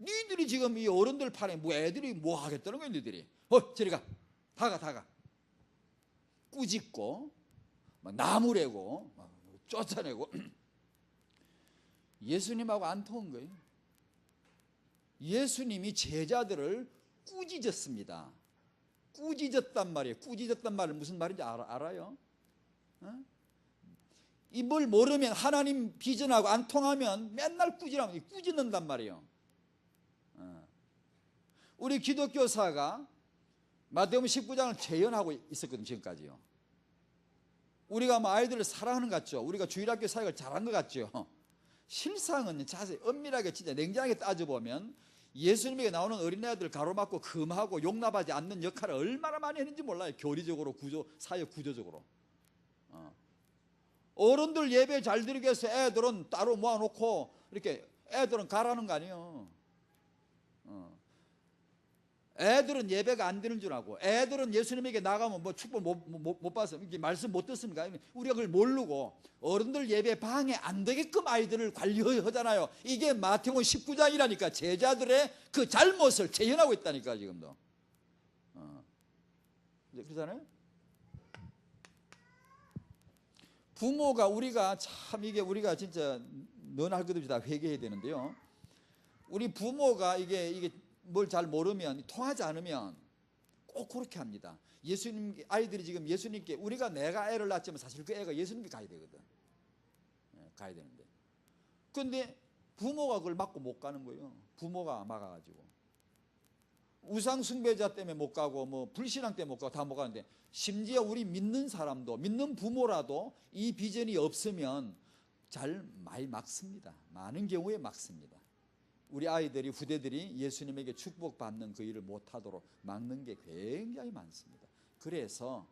니들이 지금 이 어른들 판에 뭐 애들이 뭐 하겠다는 거야. 니들이 저리 가. 다 가. 꾸짖고 막 나무래고 막 쫓아내고. 예수님하고 안 통한 거예요. 예수님이 제자들을 꾸짖었습니다. 꾸짖었단 말이에요. 꾸짖었단 말은 무슨 말인지 알아요? 이걸 모르면, 하나님 비전하고 안 통하면 맨날 꾸짖는단 말이에요. 우리 기독교사가 마태복음 19장을 재현하고 있었거든요. 지금까지요. 우리가 뭐 아이들을 사랑하는 것 같죠. 우리가 주일학교 사역을 잘한 것 같죠. 실상은 자세히 엄밀하게 진짜 냉정하게 따져보면 예수님에게 나오는 어린애들 가로막고 금하고 용납하지 않는 역할을 얼마나 많이 했는지 몰라요. 교리적으로, 사역 구조적으로. 어른들 예배 잘 드리기 위해서 애들은 따로 모아놓고 이렇게 애들은 가라는 거 아니에요. 애들은 예배가 안 되는 줄 알고, 애들은 예수님에게 나가면 뭐 축복 못 받아서 이렇게 말씀 못 듣습니까? 우리가 그걸 모르고 어른들 예배 방해 안 되게끔 아이들을 관리하잖아요. 이게 마태복음 19장이라니까 제자들의 그 잘못을 재현하고 있다니까 지금도. 그렇잖아요. 부모가, 우리가 참 이게 우리가 진짜 너나 할 것 없이 다 회개해야 되는데요. 우리 부모가 이게 뭘 잘 모르면, 통하지 않으면 꼭 그렇게 합니다. 예수님, 아이들이 지금 예수님께, 내가 애를 낳았지만 사실 그 애가 예수님께 가야 되거든. 가야 되는데. 근데 부모가 그걸 막고 못 가는 거예요. 부모가 막아가지고. 우상 숭배자 때문에 못 가고, 뭐 불신앙 때문에 못 가고 다 못 가는데, 심지어 우리 믿는 사람도, 믿는 부모라도 이 비전이 없으면 잘 많이 막습니다. 많은 경우에 막습니다. 우리 아이들이, 후대들이 예수님에게 축복받는 그 일을 못하도록 막는 게 굉장히 많습니다. 그래서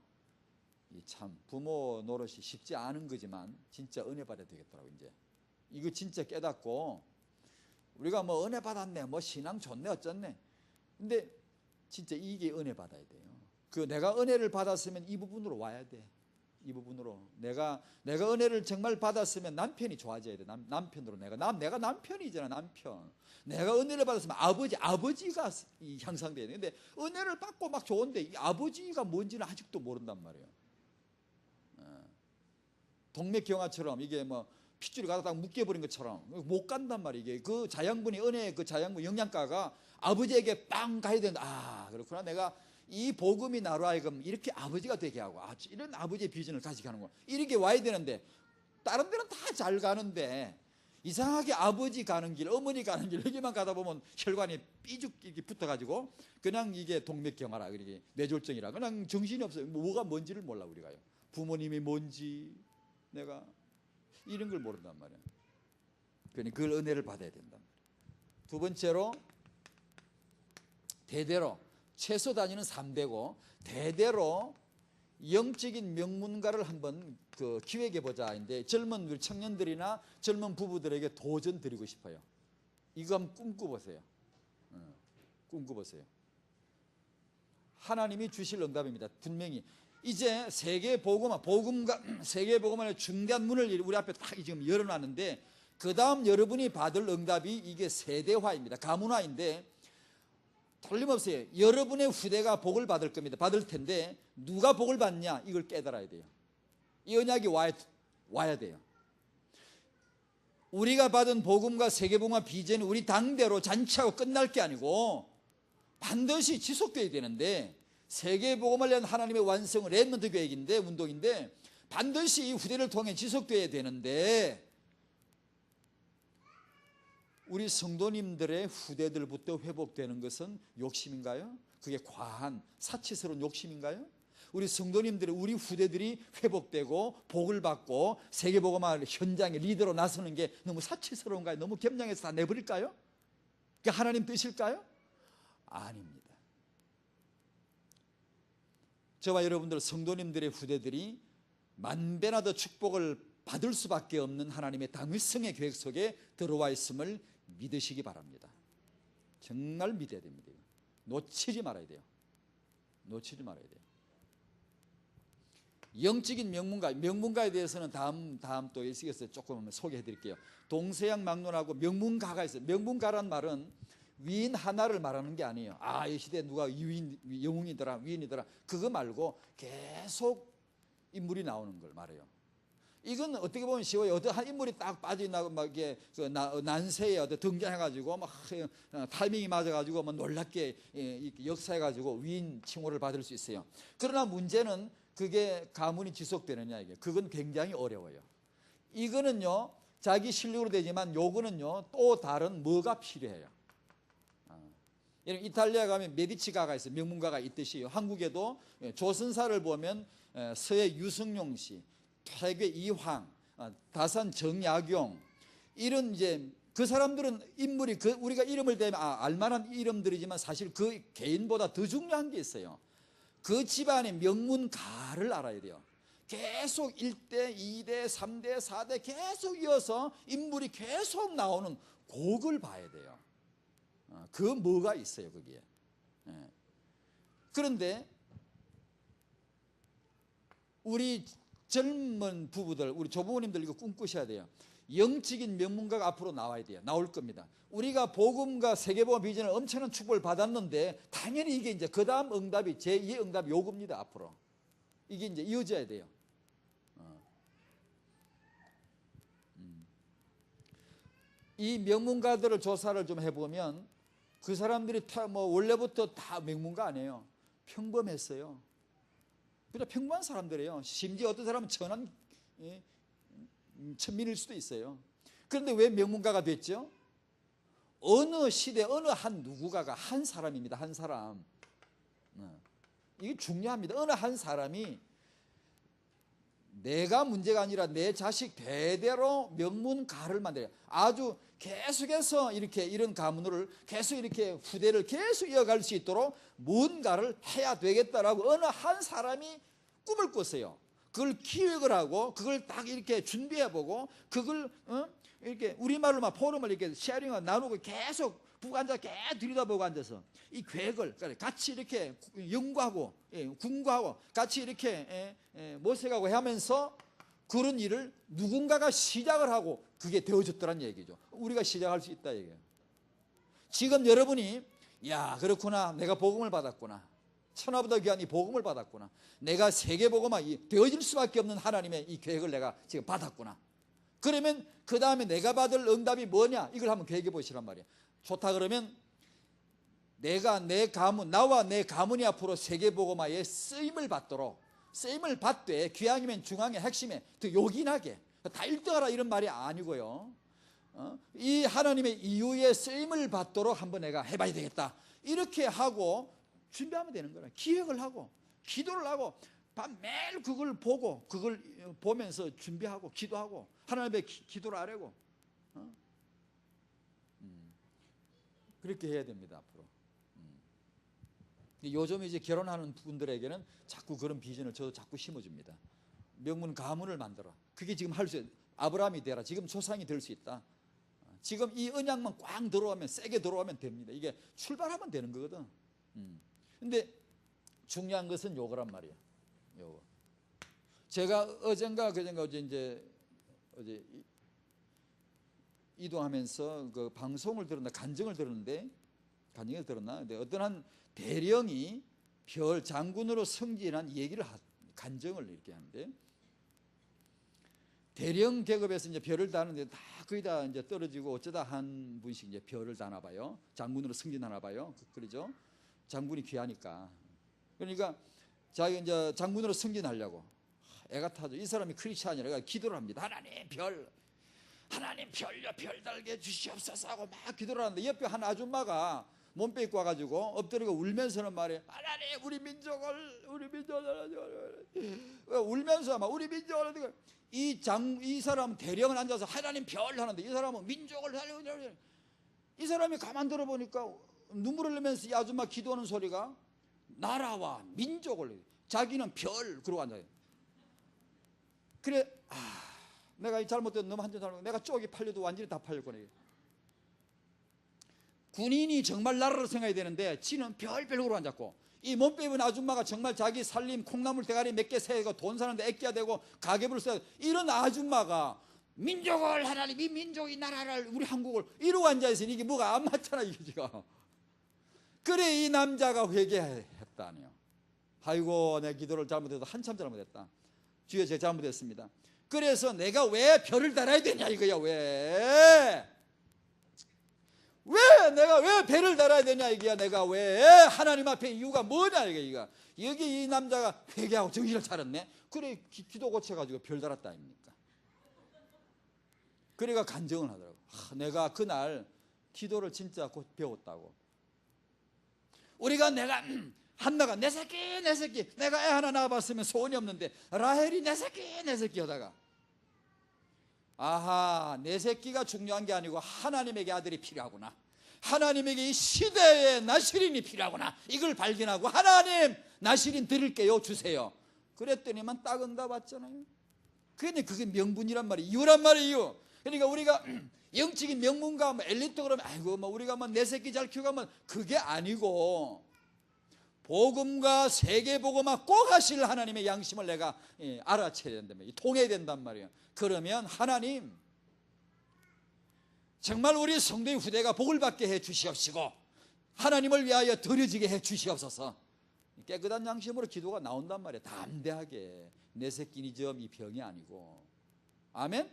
참 부모 노릇이 쉽지 않은 거지만 진짜 은혜 받아야 되겠더라고요. 이제 이거 진짜 깨닫고, 우리가 뭐 은혜 받았네, 뭐 신앙 좋네, 어쩌네. 근데 진짜 이게 은혜 받아야 돼요. 내가 은혜를 받았으면 이 부분으로 와야 돼. 이 부분으로 내가 은혜를 정말 받았으면 남편이 좋아져야 돼. 남편으로 내가 남편이잖아. 남편. 내가 은혜를 받았으면 아버지가 향상돼야 돼. 근데 은혜를 받고 막 좋은데 이 아버지가 뭔지는 아직도 모른단 말이에요. 동맥경화처럼 이게 뭐 핏줄이 가다 딱 묶여버린 것처럼 못 간단 말이에요. 이게 그 자양분이 은혜의 그 자양분 영양가가 아버지에게 빵 가야 된다. 아, 그렇구나. 내가 이 복음이 나로 하여금 이렇게 아버지가 되게 하고, 아, 이런 아버지의 비전을 가지게 하는구나. 이렇게 와야 되는데 다른 데는 다 잘 가는데 이상하게 아버지 가는 길, 어머니 가는 길 여기만 가다 보면 혈관이 삐죽 이렇게 붙어가지고 그냥 이게 동맥경화라, 이게 뇌졸중이라, 그냥 정신이 없어요. 뭐가 뭔지를 몰라 우리가요. 부모님이 뭔지 내가 이런 걸 모른단 말이에요. 그러니 그걸 은혜를 받아야 된단 말이에요. 두 번째로 대대로 최소 단위는 3대고 대대로 영적인 명문가를 한번 기획해 보자인데, 젊은 우리 청년들이나 젊은 부부들에게 도전 드리고 싶어요. 이거 한번 꿈꿔보세요. 꿈꿔보세요. 하나님이 주실 응답입니다. 분명히 이제 세계복음화의 중대한 문을 우리 앞에 딱 지금 열어놨는데, 그 다음 여러분이 받을 응답이 이게 세대화입니다. 가문화인데 틀림없어요. 여러분의 후대가 복을 받을 겁니다. 받을 텐데 누가 복을 받냐, 이걸 깨달아야 돼요. 이 언약이 와야 돼요. 우리가 받은 복음과 세계복음화 비전이 우리 당대로 잔치하고 끝날 게 아니고 반드시 지속돼야 되는데, 세계복음을 위한 하나님의 완성은 렘넌트 계획인데, 운동인데 반드시 이 후대를 통해 지속돼야 되는데, 우리 성도님들의 후대들부터 회복되는 것은 욕심인가요? 그게 과한 사치스러운 욕심인가요? 우리 성도님들의, 우리 후대들이 회복되고 복을 받고 세계복음화 현장의 리더로 나서는 게 너무 사치스러운가요? 너무 겸양해서 다 내버릴까요? 그게 하나님 뜻일까요? 아닙니다. 저와 여러분들 성도님들의 후대들이 만배나 더 축복을 받을 수밖에 없는 하나님의 당위성의 계획 속에 들어와 있음을 믿으시기 바랍니다. 정말 믿어야 됩니다. 놓치지 말아야 돼요. 놓치지 말아야 돼요. 영적인 명문가에 대해서는 다음 또 있으겠어요. 조금 소개해 드릴게요. 동서양 막론하고 명문가가 있어요. 명문가란 말은 위인 하나를 말하는 게 아니에요. 아, 이 시대에 누가 영웅이더라, 위인이더라, 그거 말고 계속 인물이 나오는 걸 말해요. 이건 어떻게 보면 쉬워요. 한 인물이 딱 빠져나고 막 이게 난세에 등장해가지고 막 타이밍이 맞아가지고 막 놀랍게 역사해가지고 위인 칭호를 받을 수 있어요. 그러나 문제는 그게 가문이 지속되느냐, 이게. 그건 굉장히 어려워요. 이거는요, 자기 실력으로 되지만 요거는요, 또 다른 뭐가 필요해요. 이탈리아 가면 메디치가가 있어요. 명문가가 있듯이 한국에도 조선사를 보면 서해 유승용 씨, 퇴계 이황, 다산 정약용, 이런 이제 그 사람들은 인물이 우리가 이름을 대면 알만한 이름들이지만 사실 그 개인보다 더 중요한 게 있어요. 그 집안의 명문가를 알아야 돼요. 계속 1대, 2대, 3대, 4대 계속 이어서 인물이 계속 나오는 곡을 봐야 돼요. 그 뭐가 있어요, 거기에. 그런데 우리 젊은 부부들, 우리 조부모님들 이거 꿈꾸셔야 돼요. 영적인 명문가가 앞으로 나와야 돼요. 나올 겁니다. 우리가 복음과 세계복음 비전을 엄청난 축복을 받았는데 당연히 이게 이제 그 다음 응답이 제2의 응답이 요겁니다. 앞으로 이게 이제 이어져야 돼요. 이 명문가들을 조사를 좀 해보면 그 사람들이 원래부터 다 명문가 아니에요. 평범했어요. 그냥 평범한 사람들이에요. 심지어 어떤 사람은 천민일 수도 있어요. 그런데 왜 명문가가 됐죠? 어느 시대 어느 한 누구가가 한 사람입니다. 한 사람. 이게 중요합니다. 어느 한 사람이 내가 문제가 아니라 내 자식 대대로 명문가를 만들어요. 아주 계속해서 이런 가문을 계속 이렇게 후대를 계속 이어갈 수 있도록 뭔가를 해야 되겠다라고 어느 한 사람이 꿈을 꿨어요. 그걸 기획을 하고 그걸 딱 이렇게 준비해보고 그걸 이렇게 우리말로 막 포럼을 이렇게 쉐어링을 나누고 계속 부부 앉아 계속 들여다보고 앉아서 이 계획을 같이 이렇게 연구하고 궁구하고 같이 이렇게 모색하고 하면서 그런 일을 누군가가 시작을 하고 그게 되어졌더란 얘기죠. 우리가 시작할 수 있다 얘기예요. 지금 여러분이 야 그렇구나, 내가 복음을 받았구나, 천하보다 귀한 이 복음을 받았구나. 내가 세계복음화 되어질 수밖에 없는 하나님의 이 계획을 내가 지금 받았구나. 그러면 그 다음에 내가 받을 응답이 뭐냐, 이걸 한번 계획해 보시란 말이야. 좋다 그러면 내가 내 가문, 나와 내 가문이 앞으로 세계복음화에 쓰임을 받도록, 쓰임을 받되 귀향이면 중앙에 핵심에 더 요긴하게 다 1등하라 이런 말이 아니고요. 이 하나님의 이유의 쓰임을 받도록 한번 내가 해봐야 되겠다. 이렇게 하고 준비하면 되는 거야. 기획을 하고 기도를 하고 밤 매일 그걸 보고 그걸 보면서 준비하고 기도하고 하나님의 기도를 하려고 그렇게 해야 됩니다. 앞으로. 요즘 이제 결혼하는 분들에게는 자꾸 그런 비전을 저도 자꾸 심어줍니다. 명문 가문을 만들어. 그게 지금 할 수 있어요. 아브라함이 되라. 지금 조상이 될 수 있다. 지금 이 언약만 꽝 들어오면, 세게 들어오면 됩니다. 이게 출발하면 되는 거거든. 근데 중요한 것은 요거란 말이에요. 요거. 제가 어젠가 그젠가 어제 이동하면서 그 방송을 들었나, 간증을 들었나? 근데 어떤 한 대령이 별 장군으로 승진한 얘기를 간증을 이렇게 하는데, 대령 계급에서 이제 별을 다는데 다 거의 다 이제 떨어지고 어쩌다 한 분씩 이제 별을 다나 봐요. 장군으로 승진하나 봐요. 그러죠. 장군이 귀하니까. 그러니까 자기 이제 장군으로 승진하려고 애가 타죠. 이 사람이 크리스찬이라 기도를 합니다. 하나님 별요 별 달게 주시옵소서 하고 막 기도를 하는데 옆에 한 아줌마가 몸빼 입고 와가지고 엎드리고 울면서는 말해, 하나님 우리 민족을 울면서 막 우리 민족을 이 사람 대령은 앉아서 하나님 별 하는데 이 사람은 민족을 살려고. 이 사람이 가만 들어보니까 눈물을 흘리면서 이 아줌마 기도하는 소리가 나라와 민족을, 자기는 별 그러고 앉아요. 그래, 내가 잘못된 놈 한점 잘못, 내가 쪽이 팔려도 완전히 다 팔렸거든요. 군인이 정말 나라를 생각해야 되는데 지는 별별으로 앉았고, 이 몸빼 입은 아줌마가 정말 자기 살림 콩나물 대가리 몇 개 세고 돈 사는데 애끼야 되고 가계부를 써야 이런 아줌마가 민족을, 하나님 이 민족이 나라를, 우리 한국을 이러고 앉아있으니 이게 뭐가 안 맞잖아 이게 지금. 그래 이 남자가 회개했다니요. 아이고 내 기도를 잘못해서 한참 잘못했다. 주여 제가 잘못했습니다. 그래서 내가 왜 별을 달아야 되냐 이거야. 왜 내가 왜 배를 달아야 되냐 이게야. 내가 왜 하나님 앞에 이유가 뭐냐 이게. 여기 이 남자가 회개하고 정신을 차렸네. 그래 기도 고쳐가지고 별 달았다 아닙니까. 그래가 간증을 하더라고. 내가 그날 기도를 진짜 곧 배웠다고. 우리가 내가 한나가 내 새끼 내가 애 하나 낳아봤으면 소원이 없는데 라헬이 내 새끼 하다가 아하, 내 새끼가 중요한 게 아니고 하나님에게 아들이 필요하구나. 하나님에게 이 시대에 나시린이 필요하구나. 이걸 발견하고 하나님 나시린 드릴게요 주세요. 그랬더니만 딱 응답 왔잖아요. 그게 명분이란 말이에요. 이유란 말이에요. 그러니까 우리가 영적인 명문가 뭐 엘리트 그러면 아이고 뭐 우리가 뭐 내 새끼 잘 키우면 그게 아니고 복음과 세계복음화 꼭 하실 하나님의 양심을 내가 알아채야 된단 말이에요. 통해야 된단 말이에요. 그러면 하나님 정말 우리 성도의 후대가 복을 받게 해 주시옵시고 하나님을 위하여 드려지게 해 주시옵소서. 깨끗한 양심으로 기도가 나온단 말이에요. 담대하게. 내 새끼니 좀 이 병이 아니고. 아멘?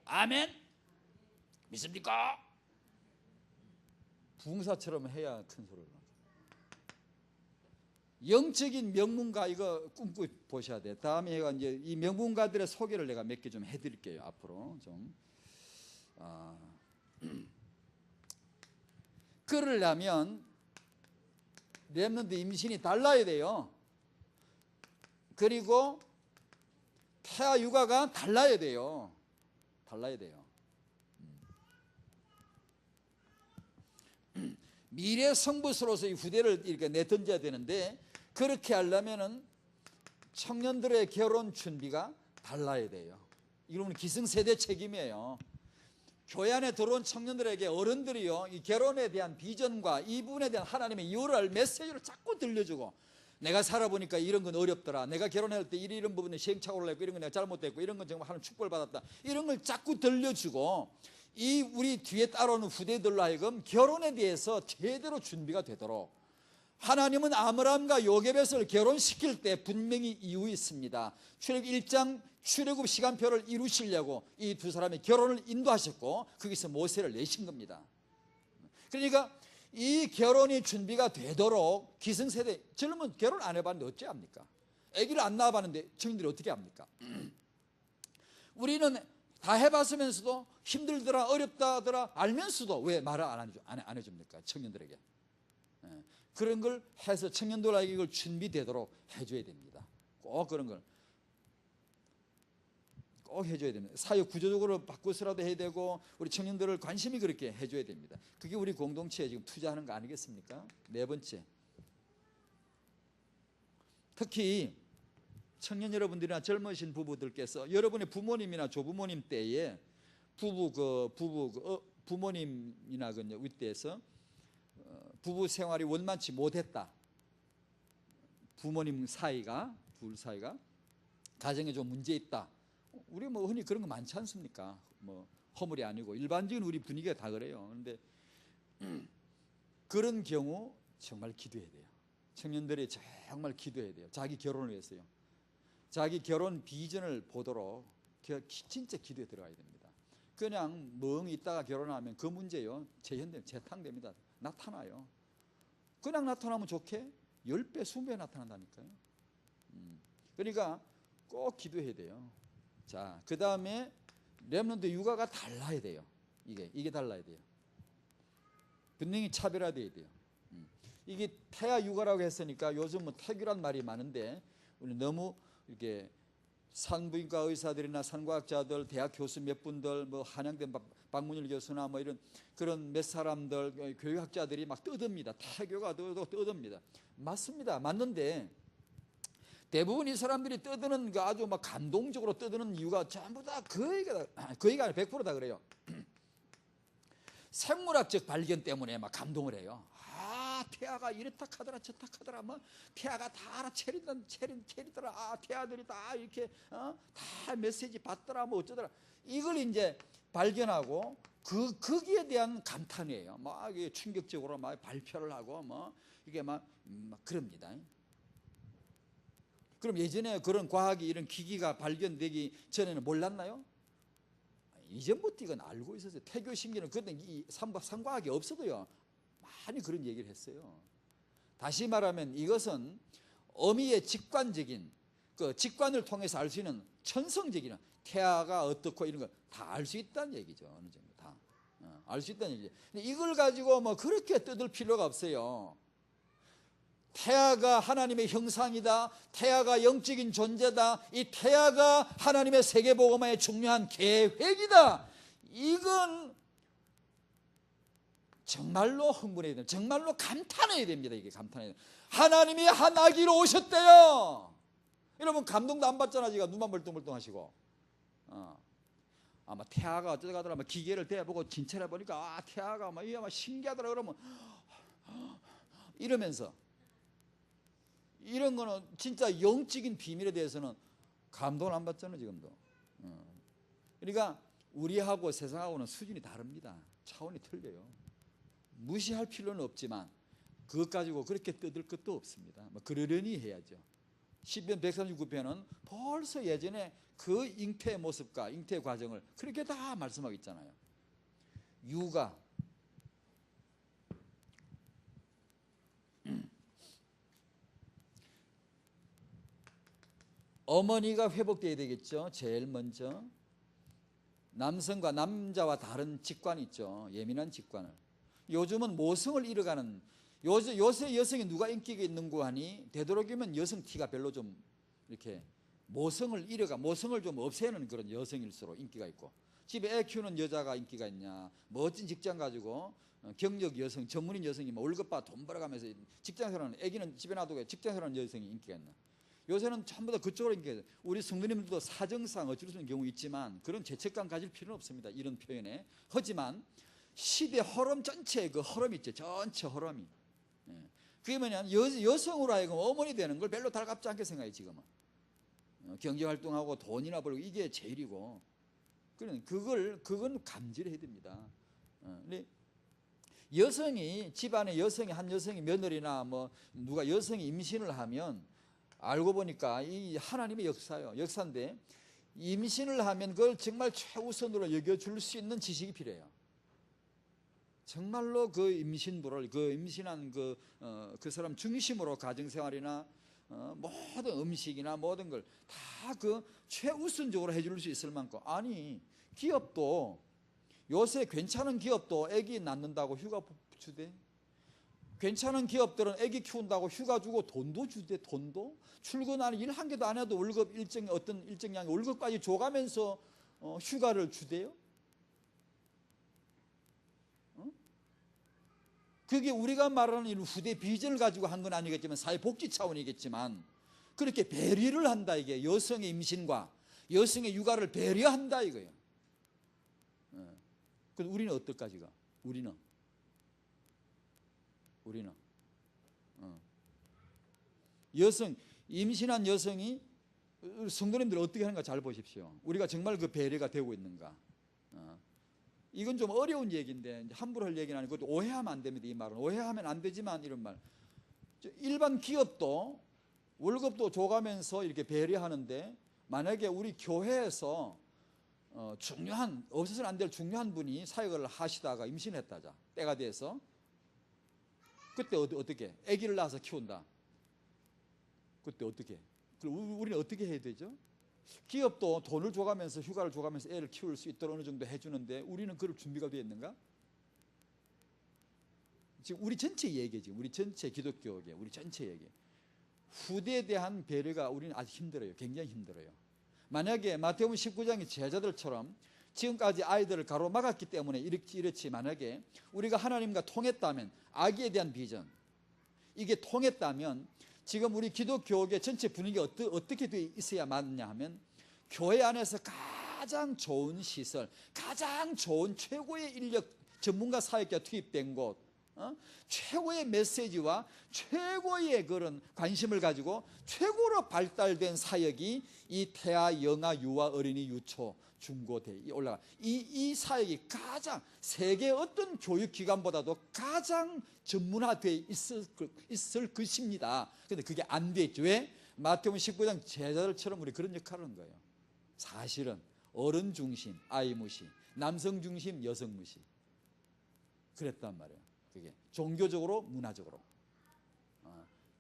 아멘? 믿습니까? 부흥사처럼 해야 큰 소리를. 영적인 명문가 이거 꿈꾸 보셔야 돼. 다음에 제가 이제 이 명문가들의 소개를 내가 몇 개 좀 해드릴게요. 앞으로 좀. 그러려면 렘넌트 임신이 달라야 돼요. 그리고 태아 육아가 달라야 돼요. 미래 성부수로서 이 후대를 이렇게 내던져야 되는데 그렇게 하려면은 청년들의 결혼 준비가 달라야 돼요. 이러면 기성세대 책임이에요. 교회 안에 들어온 청년들에게 어른들이요, 이 결혼에 대한 비전과 이분에 대한 하나님의 이유를 메시지를 자꾸 들려주고, 내가 살아보니까 이런 건 어렵더라. 내가 결혼할 때 이런 부분에 시행착오를 했고, 이런 건 내가 잘못됐고, 이런 건 정말 하나님 축복을 받았다. 이런 걸 자꾸 들려주고, 이 우리 뒤에 따라오는 후대들로 하여금 결혼에 대해서 제대로 준비가 되도록 하나님은 아브라함과 요게벳을 결혼시킬 때 분명히 이유 있습니다. 출애굽 1장 출애굽 시간표를 이루시려고 이 두 사람의 결혼을 인도하셨고 거기서 모세를 내신 겁니다. 그러니까 이 결혼이 준비가 되도록 기성세대, 젊은 결혼 안 해봤는데 어째 합니까? 아기를 안 낳아봤는데 청년들이 어떻게 합니까? 우리는 다 해봤으면서도 힘들더라 어렵다더라 알면서도 왜 말을 안 해줍니까? 청년들에게. 그런 걸 해서 청년들에게 이걸 준비되도록 해줘야 됩니다. 꼭 그런 걸 꼭 해줘야 됩니다. 사회 구조적으로 바꾸서라도 해야 되고 우리 청년들을 관심이 그렇게 해줘야 됩니다. 그게 우리 공동체에 지금 투자하는 거 아니겠습니까? 네 번째, 특히 청년 여러분들이나 젊으신 부부들께서 여러분의 부모님이나 조부모님 때에 부모님이나 그 윗대에서 부부 생활이 원만치 못했다. 부모님 사이가 둘 사이가 가정에 좀 문제 있다. 우리 뭐 흔히 그런 거 많지 않습니까? 뭐 허물이 아니고 일반적인 우리 분위기가 다 그래요. 그런데 그런 경우 정말 기도해야 돼요. 청년들이 정말 기도해야 돼요. 자기 결혼을 위해서요. 자기 결혼 비전을 보도록 진짜 기도에 들어가야 됩니다. 그냥 멍 있다가 결혼하면 그 문제요 재탕됩니다. 나타나요. 그냥 나타나면 좋게 10배, 20배 나타난다니까요. 그러니까 꼭 기도해야 돼요. 자, 그 다음에 렘넌트 육아가 달라야 돼요. 이게 달라야 돼요. 분명히 차별화돼야 돼요. 이게 태아 육아라고 했으니까 요즘 뭐 태교란 말이 많은데 우리 너무 이렇게 산부인과 의사들이나 산과학자들, 대학 교수 몇 분들, 뭐 한양대 박문일 교수나 뭐 이런 그런 몇 사람들, 교육학자들이 막 떠듭니다. 태교가 떠듭니다. 맞습니다. 맞는데 대부분 이 사람들이 떠드는 그 아주 막 감동적으로 떠드는 이유가 전부 다 거의가 아니라 100% 다 그래요. 생물학적 발견 때문에 막 감동을 해요. 아, 태아가 이렇다 하더라 저렇다 하더라, 뭐 태아가 다 알아채리더라. 아, 태아들이 다 이렇게 다 메시지 받더라, 뭐 어쩌더라. 이걸 이제 발견하고 거기에 대한 감탄이에요. 막 충격적으로 막 발표를 하고 뭐 이게 막 그럽니다. 그럼 예전에 그런 과학이 이런 기기가 발견되기 전에는 몰랐나요? 이전부터 이건 알고 있었어요. 태교 신기는 그때 이 산과학이 없어도요 많이 그런 얘기를 했어요. 다시 말하면 이것은 어미의 직관적인 그 직관을 통해서 알 수 있는 천성적인 태아가 어떻고 이런 거 다 알 수 있다는 얘기죠. 어느 정도 다 알 수 있다는 얘기죠. 근데 이걸 가지고 뭐 그렇게 뜯을 필요가 없어요. 태아가 하나님의 형상이다. 태아가 영적인 존재다. 이 태아가 하나님의 세계복음화의 중요한 계획이다. 이건 정말로 흥분해야 됩니다. 정말로 감탄해야 됩니다. 이게 감탄해야 됩니다. 하나님이 한 아기로 오셨대요. 여러분 감동도 안 받잖아. 지금 눈만 멀뚱멀뚱 하시고 아마 태아가 어쩌다 가더라 기계를 대보고 진찰해 보니까 태아가 막 신기하더라 그러면 이러면서 이런 거는 진짜 영적인 비밀에 대해서는 감동을 안 받잖아요. 지금도. 그러니까 우리하고 세상하고는 수준이 다릅니다. 차원이 틀려요. 무시할 필요는 없지만 그것 가지고 그렇게 뜯을 것도 없습니다. 뭐 그러려니 해야죠. 시편 139편은 벌써 예전에 그 잉태의 모습과 잉태의 과정을 그렇게 다 말씀하고 있잖아요. 육아, 어머니가 회복돼야 되겠죠. 제일 먼저 남성과 남자와 다른 직관이 있죠. 예민한 직관을. 요즘은 모성을 잃어가는 요새 여성이 누가 인기가 있는고 하니 되도록이면 여성 티가 별로 좀 이렇게 모성을 좀 없애는 그런 여성일수록 인기가 있고, 집에 애 키우는 여자가 인기가 있냐, 멋진 직장 가지고 경력 여성, 전문인 여성이 뭐 월급 받아 돈 벌어가면서 직장생활하는, 애기는 집에 놔두고 직장생활하는 여성이 인기가 있나. 요새는 전부 다 그쪽으로 인기가 있어요. 우리 성도님들도 사정상 어쩔 수 없는 경우 있지만 그런 죄책감 가질 필요는 없습니다. 이런 표현에. 하지만 시대 흐름 전체의 그 흐름이 있죠. 전체 흐름이. 그게 뭐냐, 여성으로 하여금 어머니 되는 걸 별로 달갑지 않게 생각해. 지금은 경제활동하고 돈이나 벌고 이게 제일이고, 그건 감지를 해야 됩니다. 근데 여성이 집안에 한 여성이 며느리나 뭐 누가 여성이 임신을 하면 알고 보니까 이 하나님의 역사인데 임신을 하면 그걸 정말 최우선으로 여겨줄 수 있는 지식이 필요해요. 정말로 그 임신부를 임신한 그 사람 중심으로 가정생활이나 모든 음식이나 모든 걸 다 그 최우선적으로 해줄 수 있을 만큼 아니 기업도 요새 괜찮은 기업도 아기 낳는다고 휴가 주대. 괜찮은 기업들은 아기 키운다고 휴가 주고 돈도 주대. 돈도 출근하는 일 한 개도 안 해도 월급 어떤 일정량의 월급까지 줘가면서 휴가를 주대요. 그게 우리가 말하는 후대 비전을 가지고 한 건 아니겠지만 사회복지 차원이겠지만 그렇게 배려를 한다 이게 여성의 임신과 여성의 육아를 배려한다 이거예요. 그럼 우리는 어떨까지가? 우리는 임신한 여성이 성도님들 어떻게 하는가 잘 보십시오. 우리가 정말 그 배려가 되고 있는가? 이건 좀 어려운 얘기인데 함부로 할 얘기는 아니고 오해하면 안 됩니다. 이 말은 오해하면 안 되지만 이런 말 일반 기업도 월급도 줘가면서 이렇게 배려하는데 만약에 우리 교회에서 없어서는 안 될 중요한 분이 사역을 하시다가 임신했다자 때가 돼서 그때 어떻게 아기를 낳아서 키운다. 그때 어떻게? 우리는 어떻게 해야 되죠? 기업도 돈을 줘가면서 휴가를 줘가면서 애를 키울 수 있도록 어느 정도 해주는데 우리는 그럴 준비가 되어 있는가? 지금 우리 전체 얘기지. 우리 전체 기독교계 우리 전체 얘기. 후대에 대한 배려가 우리는 아주 힘들어요. 굉장히 힘들어요. 만약에 마태복음 19장의 제자들처럼 지금까지 아이들을 가로막았기 때문에 이렇지 만약에 우리가 하나님과 통했다면 아기에 대한 비전 이게 통했다면 지금 우리 기독교계 전체 분위기가 어떻게 되어 있어야 맞느냐 하면 교회 안에서 가장 좋은 시설 가장 좋은 최고의 인력 전문가 사역자 투입된 곳 최고의 메시지와 최고의 그런 관심을 가지고 최고로 발달된 사역이 이 태아, 영아, 유아, 어린이, 유초, 중고, 대 올라가 이 사역이 가장 세계 어떤 교육기관보다도 가장 전문화되어 있을 것입니다. 그런데 그게 안 돼 있죠. 왜? 마태복음 19장 제자들처럼 우리 그런 역할을 하는 거예요. 사실은 어른 중심, 아이 무시, 남성 중심, 여성 무시 그랬단 말이에요. 그게 종교적으로 문화적으로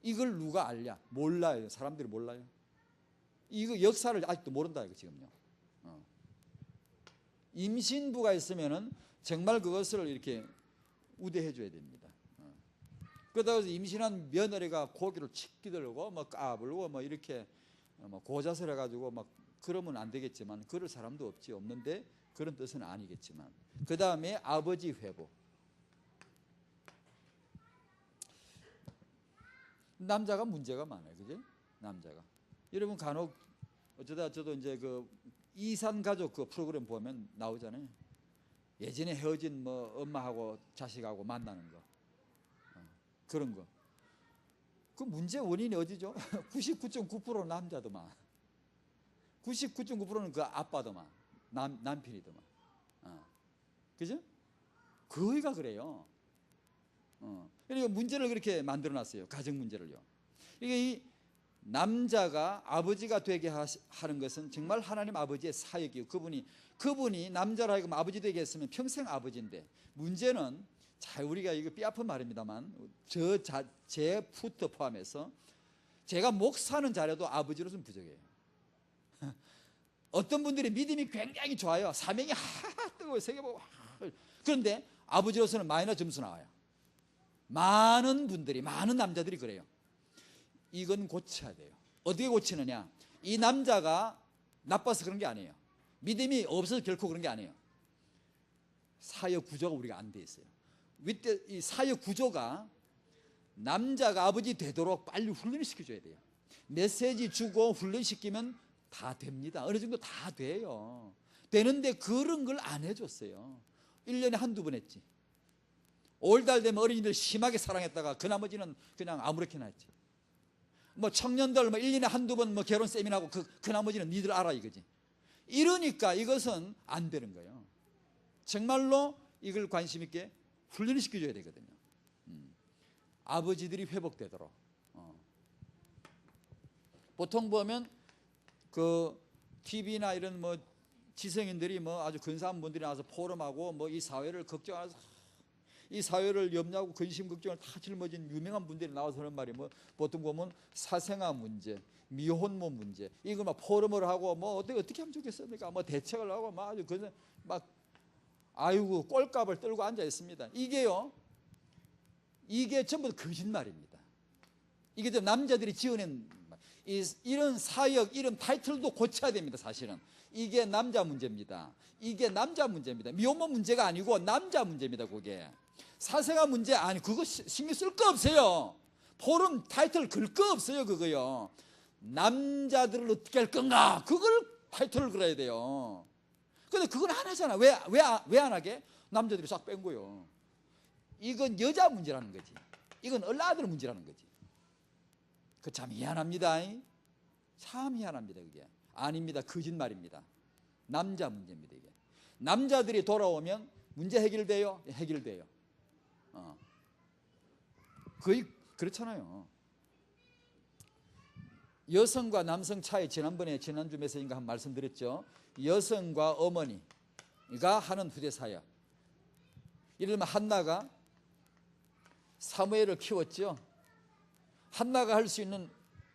이걸 누가 알냐? 몰라요. 사람들이 몰라요. 이거 역사를 아직도 모른다 이거 지금요. 임신부가 있으면은 정말 그것을 이렇게 우대해 줘야 됩니다. 그러다가 임신한 며느리가 고기를 칙 기들고 뭐 까불고 뭐 이렇게 고자설 해가지고 막 그러면 안 되겠지만 그럴 사람도 없는데 그런 뜻은 아니겠지만 그 다음에 아버지 회복. 남자가 문제가 많아요, 그죠? 남자가. 여러분 간혹 어쩌다 저도 이제 그 이산 가족 그 프로그램 보면 나오잖아요. 예전에 헤어진 뭐 엄마하고 자식하고 만나는 거, 그런 거. 그 문제 원인이 어디죠? 99.9% 남자더만. 99.9%는 그 아빠더만, 남편이더만. 그죠? 거의가 그래요. 그러니까 문제를 그렇게 만들어놨어요. 가정 문제를요. 이게 이 남자가 아버지가 되게 하는 것은 정말 하나님 아버지의 사역이요. 그분이 남자로 하여금 아버지 되게 했으면 평생 아버지인데 문제는 자 우리가 이거 뼈아픈 말입니다만 제 푸트 포함해서 제가 목사는 잘해도 아버지로서는 부족해요. 어떤 분들이 믿음이 굉장히 좋아요. 사명이 뜨거워요. 세계보고 그런데 아버지로서는 마이너스 점수 나와요. 많은 남자들이 그래요. 이건 고쳐야 돼요. 어떻게 고치느냐? 이 남자가 나빠서 그런 게 아니에요. 믿음이 없어서 결코 그런 게 아니에요. 사역 구조가 우리가 안 돼 있어요. 이 사역 구조가 남자가 아버지 되도록 빨리 훈련시켜줘야 돼요. 메시지 주고 훈련시키면 다 됩니다. 어느 정도 다 돼요. 되는데 그런 걸 안 해줬어요. 1년에 한두 번 했지. 5월달 되면 어린이들 심하게 사랑했다가 그 나머지는 그냥 아무렇게나 했지. 뭐 청년들 뭐 1년에 한두 번 뭐 결혼 세미나하고 그 나머지는 니들 알아 이거지. 이러니까 이것은 안 되는 거예요. 정말로 이걸 관심 있게 훈련을 시켜줘야 되거든요. 아버지들이 회복되도록. 보통 보면 그 TV나 이런 뭐 지성인들이 뭐 아주 근사한 분들이 나와서 포럼하고 뭐 이 사회를 걱정하면서 이 사회를 염려하고 근심 걱정을 다 짊어진 유명한 분들이 나와서 하는 말이 뭐 보통 보면 사생아 문제, 미혼모 문제 이걸 막 포럼을 하고 뭐 어떻게 하면 좋겠습니까? 뭐 대책을 하고 막 아주 막 아이고 꼴값을 떨고 앉아 있습니다. 이게 전부 거짓말입니다. 이게 좀 남자들이 지어낸 이런 사역, 이런 타이틀도 고쳐야 됩니다. 사실은 이게 남자 문제입니다. 이게 남자 문제입니다. 미혼모 문제가 아니고 남자 문제입니다. 그게 사생아 문제 아니 그거 신경 쓸 거 없어요. 포럼 타이틀 걸 거 없어요. 그거요. 남자들을 어떻게 할 건가 그걸 타이틀을 걸어야 돼요. 근데 그건 안 하잖아. 왜 안 하게? 남자들이 싹 뺀 거요. 이건 여자 문제라는 거지. 이건 얼라들 문제라는 거지. 그 참 희한합니다. 참 희한합니다. 그게 아닙니다. 거짓말입니다. 남자 문제입니다. 이게 남자들이 돌아오면 문제 해결돼요. 해결돼요. 거의 그렇잖아요. 여성과 남성 차이 지난주 메시지인가 한 말씀드렸죠. 여성과 어머니가 하는 후대 사역. 예를 들면 한나가 사무엘을 키웠죠. 한나가 할 수 있는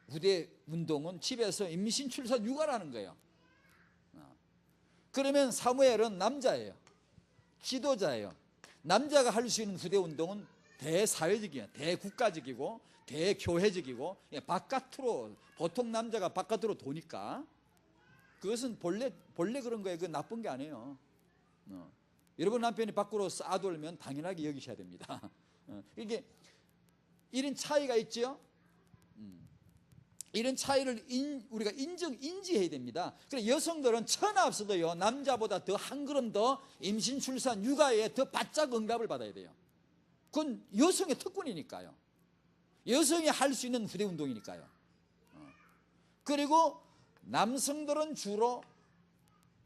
후대 운동은 집에서 임신, 출산, 육아라는 거예요. 그러면 사무엘은 남자예요. 지도자예요. 남자가 할 수 있는 후대 운동은 대사회적이에요. 대국가적이고 대교회적이고 바깥으로 보통 남자가 바깥으로 도니까 그것은 본래 그런 거예요. 그건 나쁜 게 아니에요. 여러분 남편이 밖으로 싸돌면 당연하게 여기셔야 됩니다. 이게 이런 차이가 있죠. 이런 차이를 우리가 인지해야 됩니다. 그래서 여성들은 천하 없어도요 남자보다 더 한 걸음 더 임신, 출산, 육아에 더 바짝 응답을 받아야 돼요. 그건 여성의 특권이니까요. 여성이 할 수 있는 후대 운동이니까요. 그리고 남성들은 주로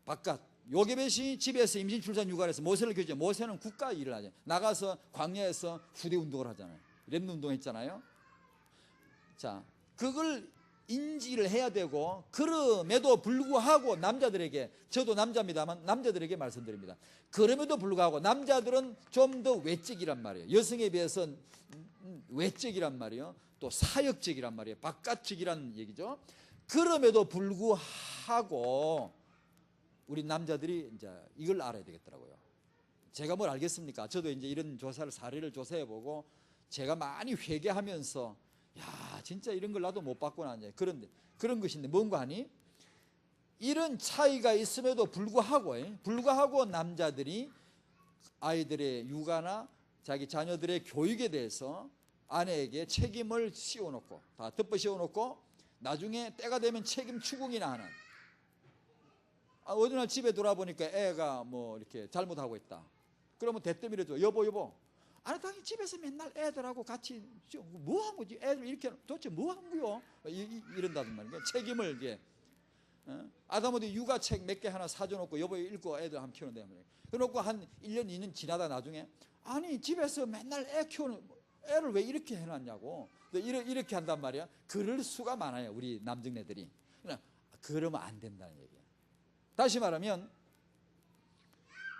바깥 요게벳이 집에서 임신, 출산, 육아를 해서 모세를 교제. 모세는 국가 일을 하잖아요. 나가서 광야에서 후대 운동을 하잖아요. 렘넌트 운동 했잖아요. 자, 그걸 인지를 해야 되고 그럼에도 불구하고 남자들에게 저도 남자입니다만 남자들에게 말씀드립니다. 그럼에도 불구하고 남자들은 좀 더 외적이란 말이에요. 여성에 비해서 외적이란 말이에요. 또 사역적이란 말이에요. 바깥적이란 얘기죠. 그럼에도 불구하고 우리 남자들이 이제 이걸 알아야 되겠더라고요. 제가 뭘 알겠습니까? 저도 이제 이런 사례를 조사해 보고 제가 많이 회개하면서 야 진짜 이런 걸 나도 못 봤구나. 그런데 그런 것인데 뭔가 하니 이런 차이가 있음에도 불구하고 남자들이 아이들의 육아나 자기 자녀들의 교육에 대해서 아내에게 책임을 씌워놓고 다 덮어 씌워놓고 나중에 때가 되면 책임 추궁이나 하는. 어느 날 집에 돌아보니까 애가 뭐 이렇게 잘못하고 있다. 그러면 대뜸이라도 여보 아니 당연히 집에서 맨날 애들하고 같이 뭐 한 거지? 애들 이렇게 도대체 뭐 한 거요? 이런다는 말이에요. 책임을 이게 아담한테 육아책 몇 개 하나 사줘놓고 여보 읽고 애들 한번 키우는데 그래놓고 한 1년 2년 지나다 나중에 아니 집에서 맨날 애 키우는 애를 왜 이렇게 해놨냐고 이렇게 한단 말이야. 그럴 수가 많아요. 우리 남정네들이. 그러면 안 된다는 얘기예요. 다시 말하면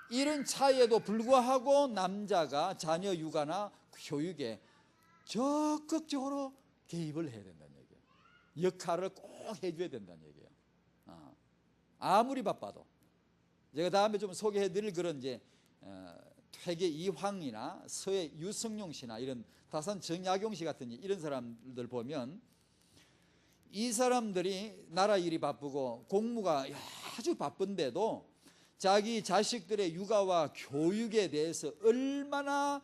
이런 차이에도 불구하고 남자가 자녀 육아나 교육에 적극적으로 개입을 해야 된다는 얘기예요. 역할을 꼭 해줘야 된다는 얘기예요. 아무리 바빠도 제가 다음에 좀 소개해드릴 그런 이제 퇴계 이황이나 서해 유성룡 씨나 이런 다산 정약용 씨 같은 이런 사람들 보면 이 사람들이 나라 일이 바쁘고 공무가 아주 바쁜데도 자기 자식들의 육아와 교육에 대해서 얼마나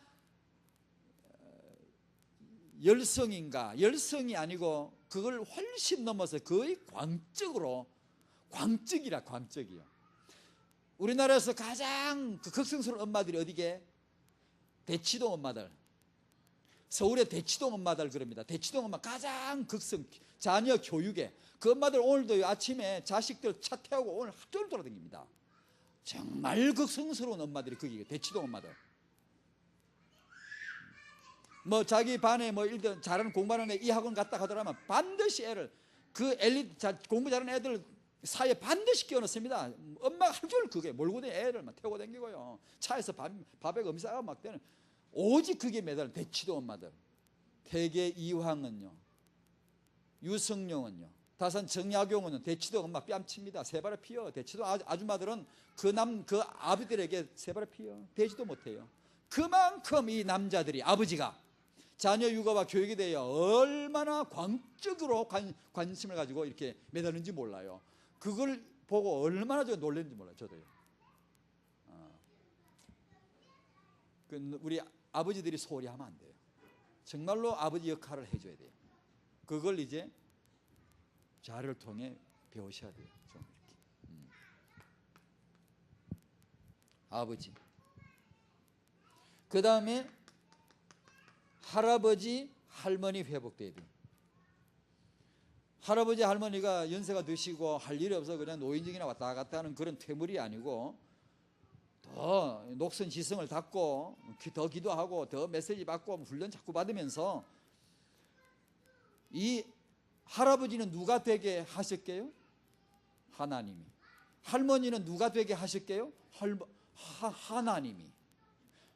열성이 아니고 그걸 훨씬 넘어서 거의 광적이요. 우리나라에서 가장 극성스러운 엄마들이 어디게? 대치동 엄마들. 서울의 대치동 엄마들 그럽니다. 대치동 엄마 가장 자녀 교육에 그 엄마들 오늘도 아침에 자식들 차 태우고 오늘 학교를 돌아다닙니다. 정말 극성스러운 엄마들이 거기 대치동 엄마들. 뭐 자기 반에 뭐 일단 잘하는 공부하는 애 이 학원 갔다 가더라면 반드시 애를 그 엘리트 공부 잘하는 애들 사이에 반드시 끼워넣습니다. 엄마가 할 줄 그게 몰고 다니는 애를 막 태우고 다니고요. 차에서 밥에 음식하고 막 되는 오직 그게 매달 대치도 엄마들. 대개 이황은요, 유성룡은요, 다산 정약용은 대치도 엄마 뺨칩니다. 세 발에 피어. 대치도 아줌마들은 그 아버지들에게 세 발에 피어. 되지도 못해요. 그만큼 이 남자들이 아버지가 자녀 육아와 교육에 대해 얼마나 광적으로 관심을 가지고 이렇게 매달는지 몰라요. 그걸 보고 얼마나 저 놀랐는지 몰라요. 저도요. 우리 아버지들이 소홀히 하면 안 돼요. 정말로 아버지 역할을 해줘야 돼요. 그걸 이제 자료를 통해 배우셔야 돼요. 좀 이렇게. 아버지. 그 다음에 할아버지, 할머니 회복돼야 돼요. 할아버지, 할머니가 연세가 드시고 할 일이 없어 그냥 노인정이나 왔다 갔다 하는 그런 퇴물이 아니고 더 녹슨 지성을 닦고 더 기도하고 더 메시지 받고 훈련 자꾸 받으면서 이 할아버지는 누가 되게 하실게요? 하나님이. 할머니는 누가 되게 하실게요? 하나님이.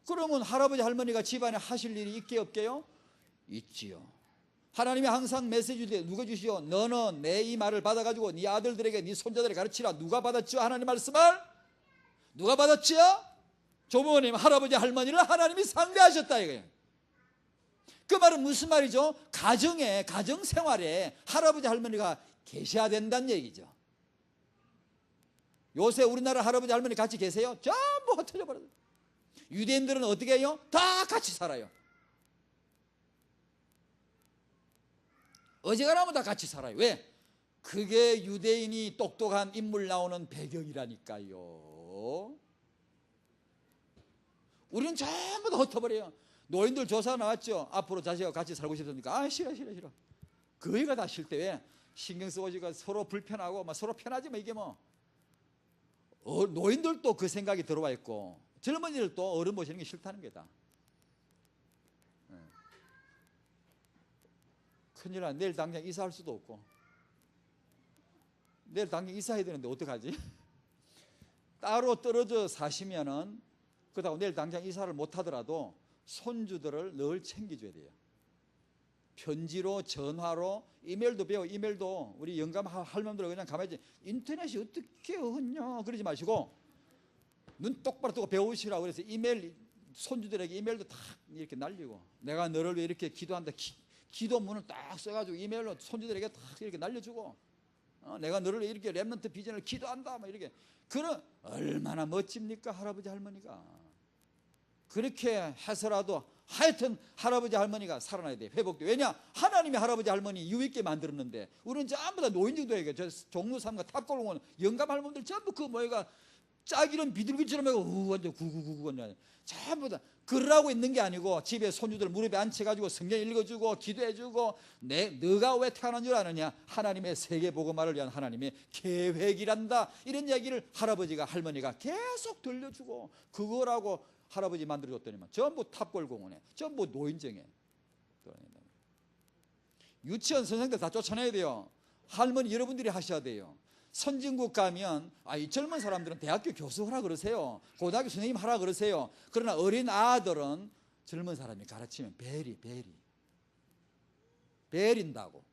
그러면 할아버지 할머니가 집안에 하실 일이 있게 없게요? 있지요. 하나님이 항상 메시지 줄 때 누가 주시오? 너는 내 이 말을 받아가지고 네 아들들에게 네 손자들에게 가르치라. 누가 받았죠? 하나님 말씀을? 누가 받았지요? 조부모님, 할아버지 할머니를 하나님이 상대하셨다 이거예요. 그 말은 무슨 말이죠? 가정에, 가정생활에 할아버지 할머니가 계셔야 된다는 얘기죠. 요새 우리나라 할아버지 할머니 같이 계세요? 전부 흩어져 버려요. 유대인들은 어떻게 해요? 다 같이 살아요. 어지간하면 다 같이 살아요. 왜? 그게 유대인이 똑똑한 인물 나오는 배경이라니까요. 우리는 전부 다 흩어버려요. 노인들 조사 나왔죠. 앞으로 자식하고 같이 살고 싶습니까? 아, 싫어. 그이가 다 싫대. 왜? 신경 쓰고 서로 불편하고 막 서로 편하지 뭐 이게 뭐. 노인들도 그 생각이 들어와 있고 젊은이들도 어른 모시는 게 싫다는 게다. 큰일 나. 내일 당장 이사할 수도 없고. 내일 당장 이사해야 되는데 어떡하지? 따로 떨어져 사시면은 그렇다고 내일 당장 이사를 못 하더라도 손주들을 늘 챙겨줘야 돼요. 편지로, 전화로, 이메일도 배워. 이메일도 우리 영감 할머니들 그냥 가만히 인터넷이 어떻게 흔냐 그러지 마시고 눈 똑바로 뜨고 배우시라고 그래서 이메일 손주들에게 이메일도 딱 이렇게 날리고 내가 너를 위해 이렇게 기도한다. 기도문을 딱 써가지고 이메일로 손주들에게 딱 이렇게 날려주고 내가 너를 위해 이렇게 렘넌트 비전을 기도한다 막 이렇게. 그런 얼마나 멋집니까 할아버지 할머니가. 그렇게 해서라도 하여튼 할아버지 할머니가 살아나야 돼. 회복돼. 왜냐? 하나님이 할아버지 할머니 유익게 만들었는데 우리는 전부 다 노인정도에게 저 종로삼가 탑골공원 영감 할머니들 전부 그 뭐가 짝이런 비둘기처럼 해고 완전 구구구구 전부 다 그러라고 있는 게 아니고 집에 손주들 무릎에 앉혀가지고 성경 읽어주고 기도해주고 너가 왜 태어난 줄 아느냐? 하나님의 세계복음화를 위한 하나님의 계획이란다. 이런 얘기를 할아버지가 할머니가 계속 들려주고 그거라고 할아버지 만들어줬더니만 전부 탑골공원에 전부 노인정에. 유치원 선생님들 다 쫓아내야 돼요. 할머니 여러분들이 하셔야 돼요. 선진국 가면 이 젊은 사람들은 대학교 교수 하라 그러세요. 고등학교 선생님 하라 그러세요. 그러나 어린 아들은 젊은 사람이 가르치면 베린다고.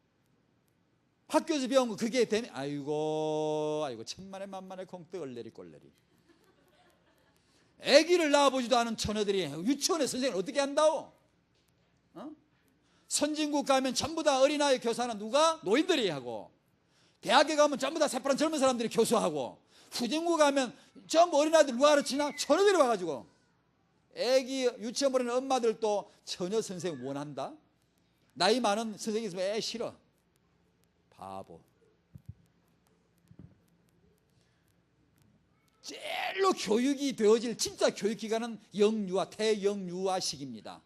학교에서 배운 거 그게 되면 아이고 천만에 만만에 콩떡 얼레리 꼴레리. 아기를 낳아보지도 않은 처녀들이 유치원에 선생님을 어떻게 한다오? 선진국 가면 전부 다 어린아이 교사는 누가? 노인들이 하고, 대학에 가면 전부 다 새파란 젊은 사람들이 교수하고, 후진국 가면 전부 어린아이들 누가 가르치나? 처녀들이 와가지고. 아기 유치원 보내는 엄마들도 처녀 선생 원한다? 나이 많은 선생님이 있으면 싫어. 바보. 제일로 교육이 되어질 진짜 교육기관은 영유아, 태영유아 시기입니다.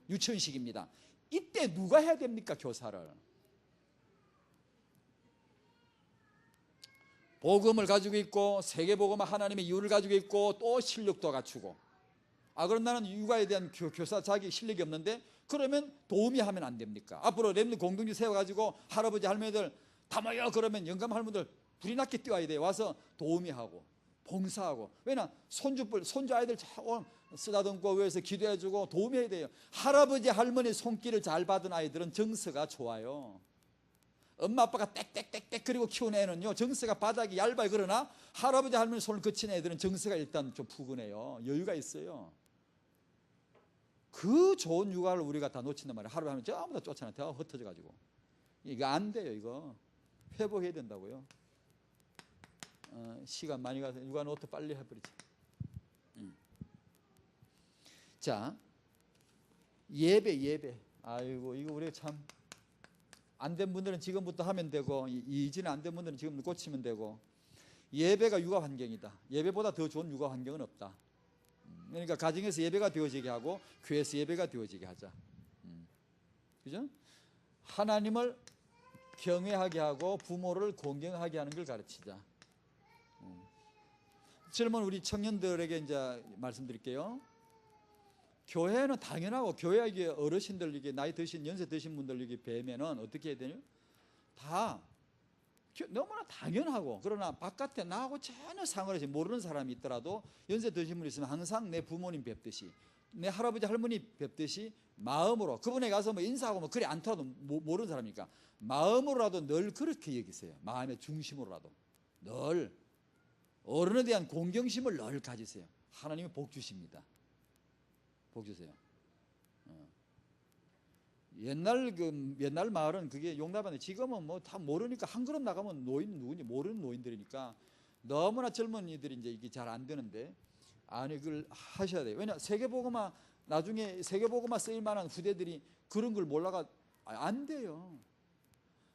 유치원 시기입니다. 이때 누가 해야 됩니까? 교사를. 복음을 가지고 있고 세계복음 하나님의 이유를 가지고 있고 또 실력도 갖추고. 그럼 나는 육아에 대한 교사 자기 실력이 없는데 그러면 도우미 하면 안 됩니까? 앞으로 렘넌트 공동체 세워가지고 할아버지 할머니들 다 모여 그러면 영감 할머니들 불이 나게 뛰어야 돼요. 와서 도우미하고 봉사하고. 왜냐 손주 아이들 쓰다듬고 위해서 기도해주고 도우미해야 돼요. 할아버지 할머니 손길을 잘 받은 아이들은 정서가 좋아요. 엄마 아빠가 땡땡땡땡 그리고 키운 애는요 정서가 바닥이 얇아요. 그러나 할아버지 할머니 손을 거친 애들은 정서가 일단 좀 푸근해요. 여유가 있어요. 그 좋은 육아를 우리가 다 놓친단 말이에요. 하루에 하면 전부 다 쫓아내. 대화 흩어져가지고. 이거 안 돼요. 이거 회복해야 된다고요. 시간 많이 가서 육아 노트 빨리 해버리자. 자, 예배. 아이고 이거 우리가 참 안 된 분들은 지금부터 하면 되고 이제는 안 된 분들은 지금 고치면 되고. 예배가 육아 환경이다. 예배보다 더 좋은 육아 환경은 없다. 그러니까 가정에서 예배가 되어지게 하고 교회에서 예배가 되어지게 하자. 그죠? 하나님을 경외하게 하고 부모를 공경하게 하는 걸 가르치자. 젊은 우리 청년들에게 이제 말씀드릴게요. 교회는 당연하고 교회 이게 어르신들 이게 나이 드신 연세 드신 분들 이게 뵈면은 어떻게 해야 되냐? 다 너무나 당연하고 그러나 바깥에 나하고 전혀 상관없이 모르는 사람이 있더라도 연세 드신 분이 있으면 항상 내 부모님 뵙듯이 내 할아버지 할머니 뵙듯이 마음으로 그분에 가서 뭐 인사하고 뭐 그래 않더라도 모르는 사람이니까 마음으로라도 늘 그렇게 여기세요. 마음의 중심으로라도 늘 어른에 대한 공경심을 늘 가지세요. 하나님이 복 주십니다. 복 주세요. 옛날 마을은 그게 용납하는데 지금은 뭐 다 모르니까 한 걸음 나가면 노인 누군지 모르는 노인들이니까 너무나 젊은이들이 이제 이게 잘 안 되는데 아니 그걸 하셔야 돼요. 왜냐 세계복음화 나중에 세계복음화 쓰일 만한 후대들이 그런 걸 몰라가 안 돼요.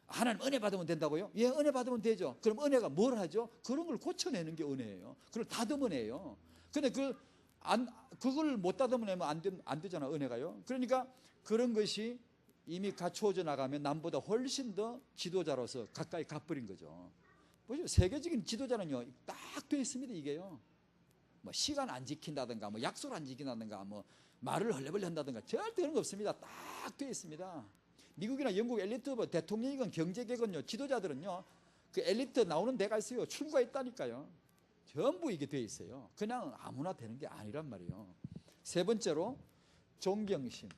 하나님 은혜 받으면 된다고요? 예, 은혜 받으면 되죠. 그럼 은혜가 뭘 하죠? 그런 걸 고쳐내는 게 은혜예요. 그걸 다듬어내요. 근데 그걸 못 다듬어내면 안 되잖아, 은혜가요. 그러니까 그런 것이 이미 갖추어져 나가면 남보다 훨씬 더 지도자로서 가까이 가버린 거죠. 보시죠. 세계적인 지도자는요, 딱 돼 있습니다, 이게요. 뭐 시간 안 지킨다든가, 뭐 약속 안 지킨다든가, 뭐 말을 헐레벌레 한다든가, 절대 그런 거 없습니다. 딱 돼 있습니다. 미국이나 영국 엘리트 대통령이건 경제계건요, 지도자들은요, 그 엘리트 나오는 데가 있어요. 출구가 있다니까요. 전부 이게 돼 있어요. 그냥 아무나 되는 게 아니란 말이에요. 세 번째로 존경심.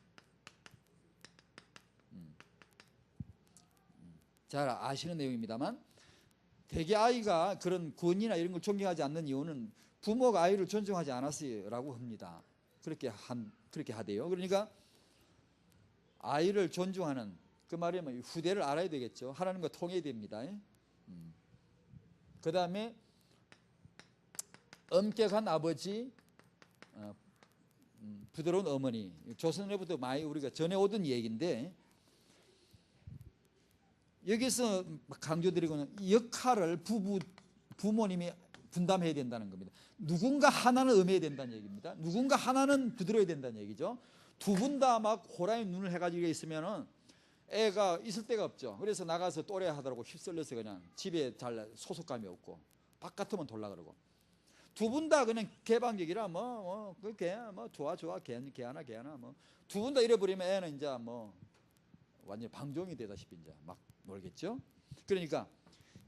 잘 아시는 내용입니다만 대개 아이가 그런 권위나 이런 걸 존경하지 않는 이유는 부모가 아이를 존중하지 않았어요라고 합니다. 그렇게 하대요. 그러니까 아이를 존중하는 그 말이면 후대를 알아야 되겠죠. 하나님과 통해야 됩니다. 그 다음에 엄격한 아버지, 부드러운 어머니. 조선에부터 많이 우리가 전해오던 얘기인데 여기서 강조드리고는 역할을 부모님이 분담해야 된다는 겁니다. 누군가 하나는 엄해야 된다는 얘기입니다. 누군가 하나는 부드러워야 된다는 얘기죠. 두 분 다 막 호랑이 눈을 해가지고 있으면은 애가 있을 데가 없죠. 그래서 나가서 또래 하더라고 휩쓸려서 그냥 집에 잘 소속감이 없고 바깥으로만 돌라 그러고 두 분 다 그냥 개방적이라 그렇게 좋아 걔 하나 뭐 두 분 다 잃어버리면 애는 이제 뭐 완전 방종이 되다시피 이제 막 놀겠죠. 그러니까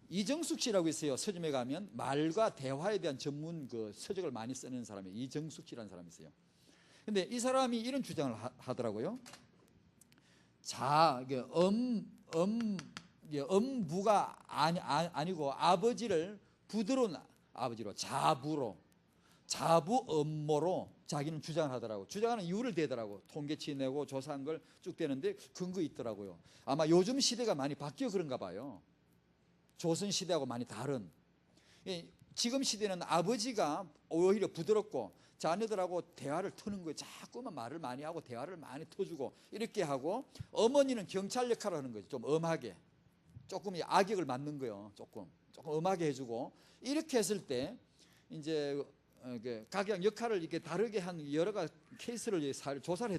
이정숙 씨라고 있어요. 서점에 가면 말과 대화에 대한 전문 그 서적을 많이 쓰는 사람이 이정숙 씨라는 사람이 있어요. 근데 이 사람이 이런 주장을 하더라고요. 엄부가 아니고 아버지를 부드러운 아버지로 자부 엄모로 자기는 주장을 하더라고. 주장하는 이유를 대더라고. 통계치 내고 조사한 걸 쭉 대는데 근거 있더라고요. 아마 요즘 시대가 많이 바뀌어 그런가 봐요. 조선 시대하고 많이 다른. 지금 시대는 아버지가 오히려 부드럽고 자녀들하고 대화를 터는 거예요. 자꾸만 말을 많이 하고 대화를 많이 터주고 이렇게 하고 어머니는 경찰 역할을 하는 거죠. 좀 엄하게. 조금 악역을 맡는 거예요. 조금 엄하게 해주고 이렇게 했을 때 이제 각양 역할을 이렇게 다르게 한 여러 가지 케이스를 조사를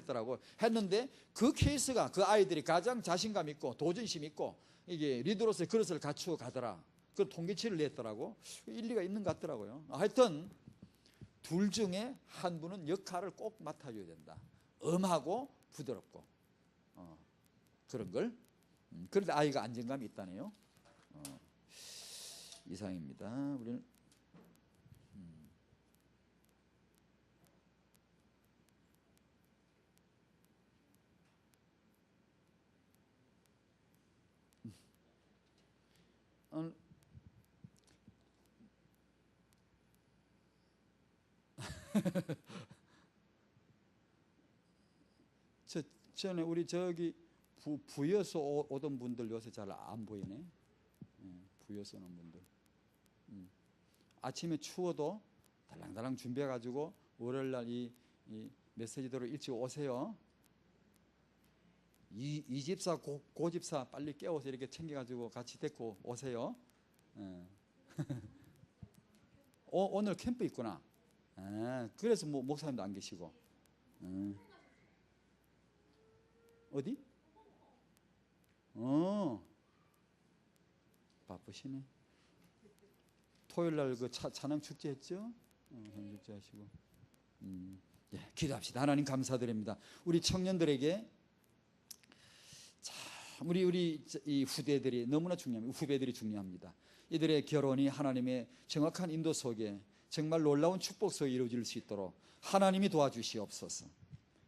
했는데 그 케이스가 그 아이들이 가장 자신감 있고 도전심 있고 이게 리더로서의 그릇을 갖추어 가더라. 그 통계치를 냈더라고. 일리가 있는 것 같더라고요. 하여튼 둘 중에 한 분은 역할을 꼭 맡아줘야 된다. 엄하고 부드럽고 그런 걸. 그런데 아이가 안정감이 있다네요. 이상입니다. 우리는 전에 우리 저기 부여서 오던 분들 요새 잘 안 보이네. 부여서 오는 분들. 아침에 추워도 달랑달랑 준비해가지고 월요일날 이 메시지대로 일찍 오세요. 이 집사 고 집사 빨리 깨워서 이렇게 챙겨가지고 같이 데리고 오세요. 오늘 캠프 있구나. 그래서 목사님도 안 계시고. 어디? 바쁘시네. 토요일날 그 찬양 축제 했죠? 축제 하시고. 예, 기도합시다. 하나님 감사드립니다. 우리 청년들에게 참 우리 이 후대들이 너무나 중요합니다. 후배들이 중요합니다. 이들의 결혼이 하나님의 정확한 인도 속에 정말 놀라운 축복 속에 이루어질 수 있도록 하나님이 도와주시옵소서.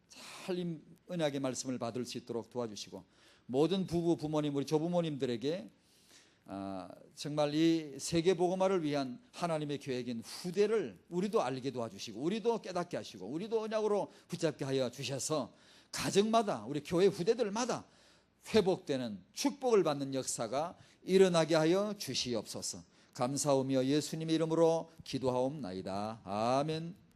잘 은혜의 말씀을 받을 수 있도록 도와주시고, 모든 부부, 부모님, 우리 조부모님들에게 정말 이 세계복음화를 위한 하나님의 계획인 후대를 우리도 알게 도와주시고, 우리도 깨닫게 하시고, 우리도 언약으로 붙잡게 하여 주셔서 가정마다, 우리 교회 후대들마다 회복되는 축복을 받는 역사가 일어나게 하여 주시옵소서. 감사하며 예수님의 이름으로 기도하옵나이다. 아멘.